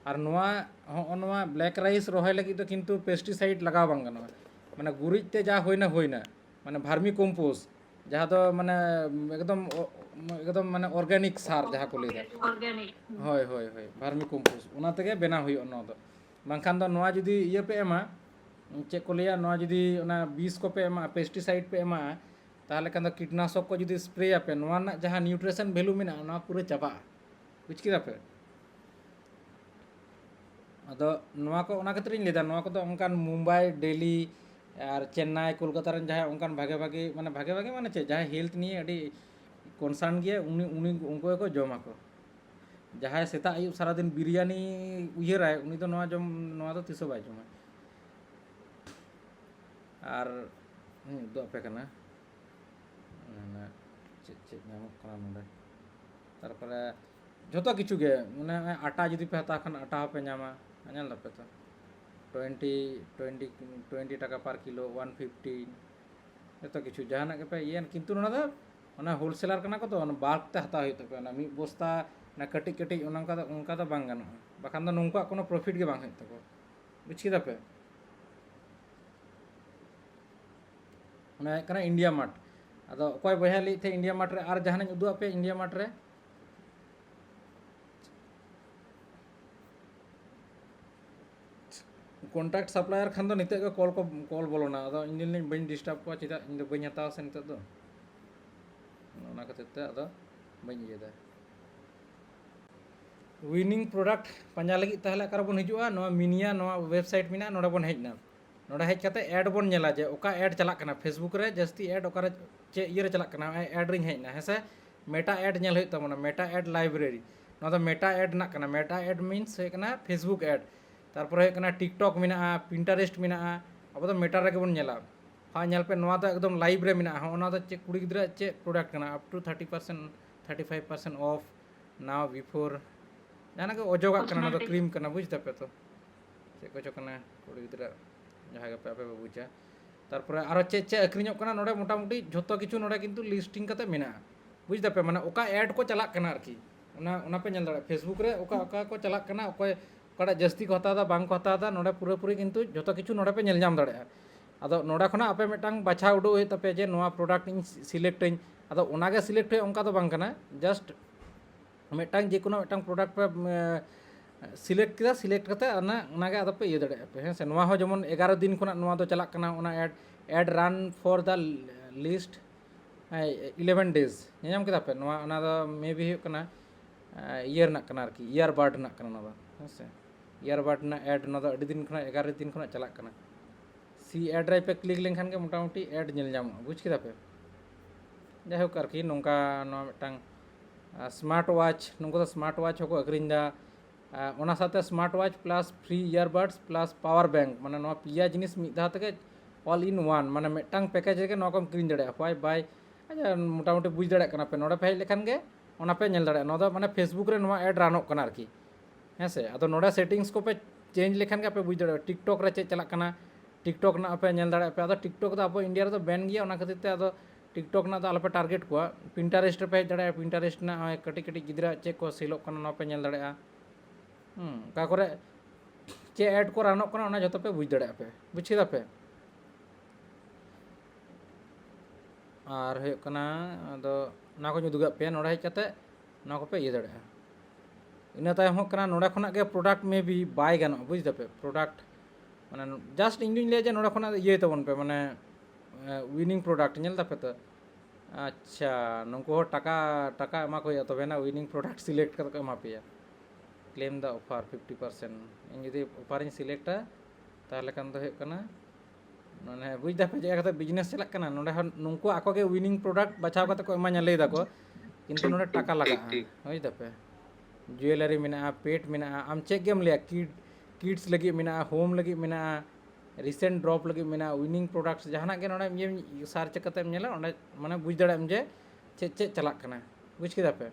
और नोआ ब्लैक राइस रोहाय लगी तो किंतु पेस्टिसाइड लगाव बांग गनो माने गुरिज ते जा होइना माने भार्मी कंपोस्ट जहाँ तो माने एकदम माने ऑर्गेनिक सार जहाँ को लेदा ऑर्गेनिक होय होय होय भार्मी कंपोस्ट उना तगे बेना हुई नो दो बांखान दो नोआ जुदी ये पे एमा चे को लिया नोआ जुदी उना 20 को पे एमा पेस्टिसाइड पे एमा ताहले कान दो कीटनाशक को जुदी स्प्रे पे नोआ ना जहाँ न्यूट्रिशन वैल्यू मेना नोआ पूरा चाबा बुझ किदा पे अदो नोआ को उना खातिर लेदा नोआ को दो उनकान मुंबई दिल्ली और चेन्नई कोलकाता रन जहाँ उनकान भागे माने चे जहाँ हेल्थ नहीं अड़ी कनसार्न गया उनी उनको को जमा को जहाँ सेता आयु सारा दिन बिरयानी उयहराय उनी तो नोआ जम नोआ तो तिसो बाय जमा और दो पे कना ना चे नामक कना नोडे तारपरे जतो किछु गे माने आटा जदि पे हता खन आटा पे नामा अनल पे तो 20 टाका पर किलो 150 जतो किछु जहाना के पे येन किंतु ना दा ओना होलसेलर कना को तो बाल्क ते हता होय तो पे ना मी बस्ता ना कटी उनका तो बांग गानो बाखान दो नुंका कोनो प्रॉफिट के बांग होय तो बुझ किदा पे ओना कना इंडिया मार्ट अदो कोई बहा ली थे इंडिया मार्ट रे आर जहाना उदु पे इंडिया मार्ट रे कॉन्टैक्ट सप्लायर खान दो निते के कॉल बोलोना अदो इन दिन बइन डिस्टर्ब को चिदा इन दो बइन हताव से निते दो ओना खातिर अदो बइन इयदा विनिंग प्रोडक्ट पंजा लगी ताहले अकार बन हिजुआ नोआ मिनिया नोआ वेबसाइट मिना नोडा बन हेजना नोडा हेज कते ऐड बन नेला जे ओका ऐड चला कना फेसबुक रे जस्ती ऐड ओका चे इयर चला कना ऐड रिंग हेजना हेसे मेटा ऐड नेल होय तमना मेटा ऐड लाइब्रेरी नोदा मेटा ऐड ना कना मेटा ऐड मीन्स हे कना फेसबुक ऐड तारपर है कना टिकटॉक मिना पिंटरेस्ट मिना अब तो मेटा रे बन नेला हा नेल पे नोआ तो एकदम लाइव रे मिना हा ओना तो चे कुड़ी गिदरा चे प्रोडक्ट कना up to 30% 35% off now before जाना के ओजोगा कना तो क्रीम कना बुझता पे तो चे को कना कुड़ी गिदरा जहाँ के पे बुझा तारपर आरो चे अक्रिñok कना नोडे मोटा मोटी झोतो किछु नोडे किंतु लिस्टिंग कते मेना बुझता पे माने ओका ऐड को चला कना आरकी ᱚᱱᱟ ᱯᱮ ᱧᱮᱞ ᱫᱟᱲᱮᱭᱟᱜᱼᱟ ᱯᱷᱮᱥᱵᱩᱠ ᱨᱮ ᱚᱠᱟ ᱠᱚ ᱪᱟᱞᱟᱜ ᱠᱟᱱᱟ ᱚᱠᱟᱴᱟᱜ ᱡᱟᱹᱥᱛᱤ ᱠᱚ ᱦᱟᱛᱟᱣ ᱮᱫᱟ ᱵᱟᱝ ᱠᱚ ᱦᱟᱛᱟᱣ ᱮᱫᱟ ᱱᱚᱰᱮ ᱯᱩᱨᱟᱹᱯᱩᱨᱤ ᱠᱤᱱᱛᱩ ᱡᱚᱛᱚ ᱠᱤᱪᱷᱩ ᱱᱚᱰᱮ ᱯᱮ ᱧᱮᱞ ᱧᱟᱢ ᱫᱟᱲᱮᱭᱟᱜᱼᱟ ᱟᱫᱚ ᱱᱚᱰᱮ ᱠᱷᱚᱱᱟᱜ ᱟᱯᱮ ᱢᱤᱫᱴᱟᱝ ᱵᱟᱪᱷᱟᱣ ᱩᱰᱩᱠ ᱦᱩᱭᱩᱜ ᱛᱟᱯᱮᱭᱟ ᱡᱮ ᱱᱚᱣᱟ ᱯᱨᱚᱰᱟᱠᱴ ᱤᱧ ᱥᱤᱞᱮᱠᱴᱟᱹᱧ ᱟᱫᱚ ᱚᱱᱟᱜᱮ ᱥᱤᱞᱮᱠᱴ ᱦᱩᱭᱩᱜᱼᱟ ᱚᱱᱠᱟ ᱫᱚ ᱵᱟᱝ ᱠᱟᱱᱟ ᱡᱟᱥᱴ ᱢᱤᱫᱴᱟᱝ ᱡᱮ ᱠᱳᱱᱳ ᱢᱤᱫᱴᱟᱝ ᱯᱨᱚᱰᱟᱠᱴ ᱯᱮ সিলেক্ট কেদা সিলেক্ট কাতে ওনাকে আদো পে ইয়ে দাঁড়ায় পে হ্যাঁ নোয়া হো যেমন 11 দিন খনা নোয়া দো চালাক কানা ওনা ad run for the list 11 days ñam কেদা পে নোয়া ওনা দো মেবি হুᱭᱩᱜ কানা ইয়ার না কানা আর কি ইয়ার বার্ড না কানা নোয়া হ্যাঁ সে ইয়ার বার্ড না এড নোয়া দো আডি দিন খনা 11 দিন খনা চালাক কানা সি এড রাই পে ক্লিক লেনখান গে মোটামুটি এড ñel ñam বুঝ কেদা পে যাই হোক আর কি নঙ্কা নোয়া মিটাং স্মার্ট ওয়াচ নঙ্কো দো স্মার্ট ওয়াচ হকো আক্রিñ দা ওনা সাথে smart watch plus free earbuds plus power bank মানে নোয়া পিয়া জিনিস মিদ ধাw থেকে অল ইন ওয়ান মানে মিটাং প্যাকেজ ᱨᱮᱜᱮ ᱱᱚᱣᱟ ᱠᱚᱢ ᱠᱤᱨᱤᱧ ᱫᱟᱲᱮᱭᱟᱜᱼᱟ ᱦᱚᱭ ᱵᱟᱭ মোটামুটি বুঝ দাঁড়াᱜ ᱠᱟᱱᱟ ᱯᱮ ᱱᱚᱰᱮ ᱯᱮ ᱦᱮᱡ ᱞᱮᱠᱷᱟᱱ ᱜᱮ ᱚᱱᱟ ᱯᱮ ᱧᱮᱞ ᱫᱟᱲᱮᱭᱟᱜᱼᱟ ᱱᱚᱣᱟ ᱫᱚ ᱢᱟᱱᱮ ᱯᱷᱮᱥᱵᱩᱠ ᱨᱮ ᱱᱚᱣᱟ ᱮᱰ ᱨᱟᱱᱚᱜ ᱠᱟᱱᱟ ᱟᱨᱠᱤ ᱦᱮᱸ ᱥᱮ ᱟᱫᱚ ᱱᱚᱰᱮ ᱥᱮᱴᱤᱝᱥ ᱠᱚ ᱯᱮ ᱪᱮᱧᱡ ᱞᱮᱠᱷᱟᱱ ᱜᱮ ᱟᱯᱮ ᱵᱩঝ ᱫᱟᱲᱮᱭᱟᱜᱼᱟ ᱴᱤᱠᱴᱚᱠ ᱨᱮ ᱪᱮᱫ ᱪᱟᱞᱟᱜ ᱠᱟᱱᱟ ᱴᱤᱠᱴᱚᱠ ᱨᱮᱱᱟᱜ ᱯᱮ ᱧᱮᱞ ᱫᱟᱲᱮᱭᱟᱜᱼᱟ ᱯᱮ ᱟᱫᱚ ᱴᱤᱠᱴᱚᱠ ᱫᱚ ᱟᱵᱚ ᱤᱱᱰᱤᱭᱟ ᱨᱮᱫᱚ ᱵᱮᱱ ᱜᱮᱭᱟ ᱚᱱᱟ ᱠᱷᱟᱹᱛᱤᱨ ᱛᱮ ᱟᱫᱚ ᱴᱤᱠᱴᱚᱠ ᱨᱮᱱᱟᱜ ᱫᱚ ᱟᱞᱚᱯᱮ ᱴᱟᱨᱜᱮᱴ ᱠᱚᱣᱟ ᱯᱤᱱᱴᱟᱨᱮᱥᱴ ᱨᱮ ᱯᱮ ᱦᱮᱡ ᱫᱟᱲᱮᱭᱟᱜᱼᱟ ᱯᱤᱱᱴᱟᱨᱮᱥᱴ ᱨᱮᱱᱟᱜ ᱠᱟᱹᱴᱤᱡ ᱠᱟᱹᱴᱤᱡ ᱜᱤᱫᱽᱨᱟᱹ ᱪᱮᱫ ᱠᱚ ᱥᱮᱞᱚᱜ ᱠᱟᱱᱟ ᱱᱚᱣᱟ ᱯᱮ ᱧᱮᱞ ᱫᱟᱲᱮᱭᱟᱜᱼᱟ ᱚᱠᱟ ᱠᱚᱨᱮ ᱪᱮᱫ ᱮᱰ ᱠᱚ ᱨᱟᱱᱚᱜ ᱠᱟᱱᱟ ᱚᱱᱟ ᱡᱚᱛᱚ ᱯᱮ ᱵᱩঝ ᱫᱟᱲᱮᱭᱟᱜᱼᱟ ᱯᱮ ᱵᱩঝ ᱠᱮᱫᱟ ᱯᱮ আর ᱦᱩᱭᱩᱜ ᱠᱟᱱᱟ ᱟᱫᱚ ᱚᱱᱟ ᱠᱚᱧ ᱩᱫᱩᱜᱟᱜ ᱯᱮᱭᱟ ᱱᱚᱰᱮ ᱦᱮᱡ ᱠᱟᱛᱮ ᱱᱚᱣᱟ ᱠᱚᱯᱮ ᱤᱭᱟᱹ ᱫᱟᱲᱮᱭᱟᱜᱼᱟ ᱤᱱᱟᱹ ᱛᱟᱭᱚᱢ ᱦᱩᱭᱩᱜ ᱠᱟᱱᱟ ᱱᱚᱰᱮ ᱠᱷᱚᱱᱟᱜ ᱜᱮ ᱯᱨᱚᱰᱟᱠᱴ ᱢᱮᱵᱤ ᱵᱟᱭ ᱜᱟᱱᱚᱜᱼᱟ ᱵᱩঝ ᱫᱟᱯᱮ ᱯᱨᱚᱰᱟᱠᱴ মানে জাস্ট ᱤᱧ ᱫᱩᱧ ᱞᱟᱹᱭᱟ ᱡᱮ ᱱᱚᱰᱮ ᱠᱷᱚᱱᱟᱜ ᱤᱭᱟᱹᱭ ᱛᱟᱵᱚᱱ ᱯᱮ ᱢᱟᱱᱮ উইনিং প্রোডাক্ট ᱧᱮᱞ ᱫᱟᱯᱮ ᱛᱚ আচ্ছা ᱱᱩᱠᱩ ᱦᱚᱸ টাকা ᱮᱢᱟ ᱠᱚ ᱦᱩᱭᱩᱜᱼᱟ ᱛᱚᱵᱮ ᱱᱟ ᱩইনিং ᱯᱨᱚᱰᱟক্ট সিলেক্ট ᱠᱟᱛᱮ ᱠᱚ ᱮᱢᱟ ᱯᱮᱭᱟ ক্লেম ᱫᱟ অফার 50% ᱤᱧ ᱡᱩᱫᱤ অফাᱨᱤᱧ সিলেক্টᱟ তাহলে kan ᱫᱚ ᱦᱩᱭᱩᱜ ᱠᱟᱱᱟ মানে বুঝ দাপে যে একটা বিজনেস চালাক কানা নোডে নুঙ্কু আকোগে উইনিং প্রোডাক্ট বাছাও কাতে কো এমাña ᱞᱟᱹᱭ ᱫᱟᱠᱚ কিন্তু নোডে টাকা লাগাᱜᱼᱟ বুঝ দাপে জুয়েলারি মেনাᱜᱼᱟ পেট মেনাᱜᱼᱟ ᱟᱢ ᱪᱮᱫ ᱜᱮᱢ ᱞᱟᱹᱭᱟ কিডস ᱞᱟᱹᱜᱤᱫ ᱢᱮᱱᱟᱜᱼᱟ ᱦᱳᱢ ᱞᱟᱹᱜᱤᱫ ᱢᱮᱱᱟᱜᱼᱟ রিসেন্ট ড্রপ ᱞᱟᱹᱜᱤᱫ ᱢᱮᱱᱟᱜᱼᱟ ᱩইনিং ᱯᱨᱚᱰᱟᱠᱴ ᱡᱟᱦᱟᱱᱟᱜ ᱜᱮ ᱱᱚᱰᱮ ᱥᱟᱨᱪ ᱠᱟᱛᱮᱢ ᱧᱮᱞᱟ ᱚᱸᱰᱮ ᱢᱟᱱᱮ বুঝ ᱫᱟᱲᱮᱭᱟᱜ ᱟᱢ ᱡᱮ ᱪᱮᱫ ᱪᱟᱞᱟᱜ ᱠᱟᱱᱟ বুঝ ᱠᱮᱫᱟ ᱯᱮ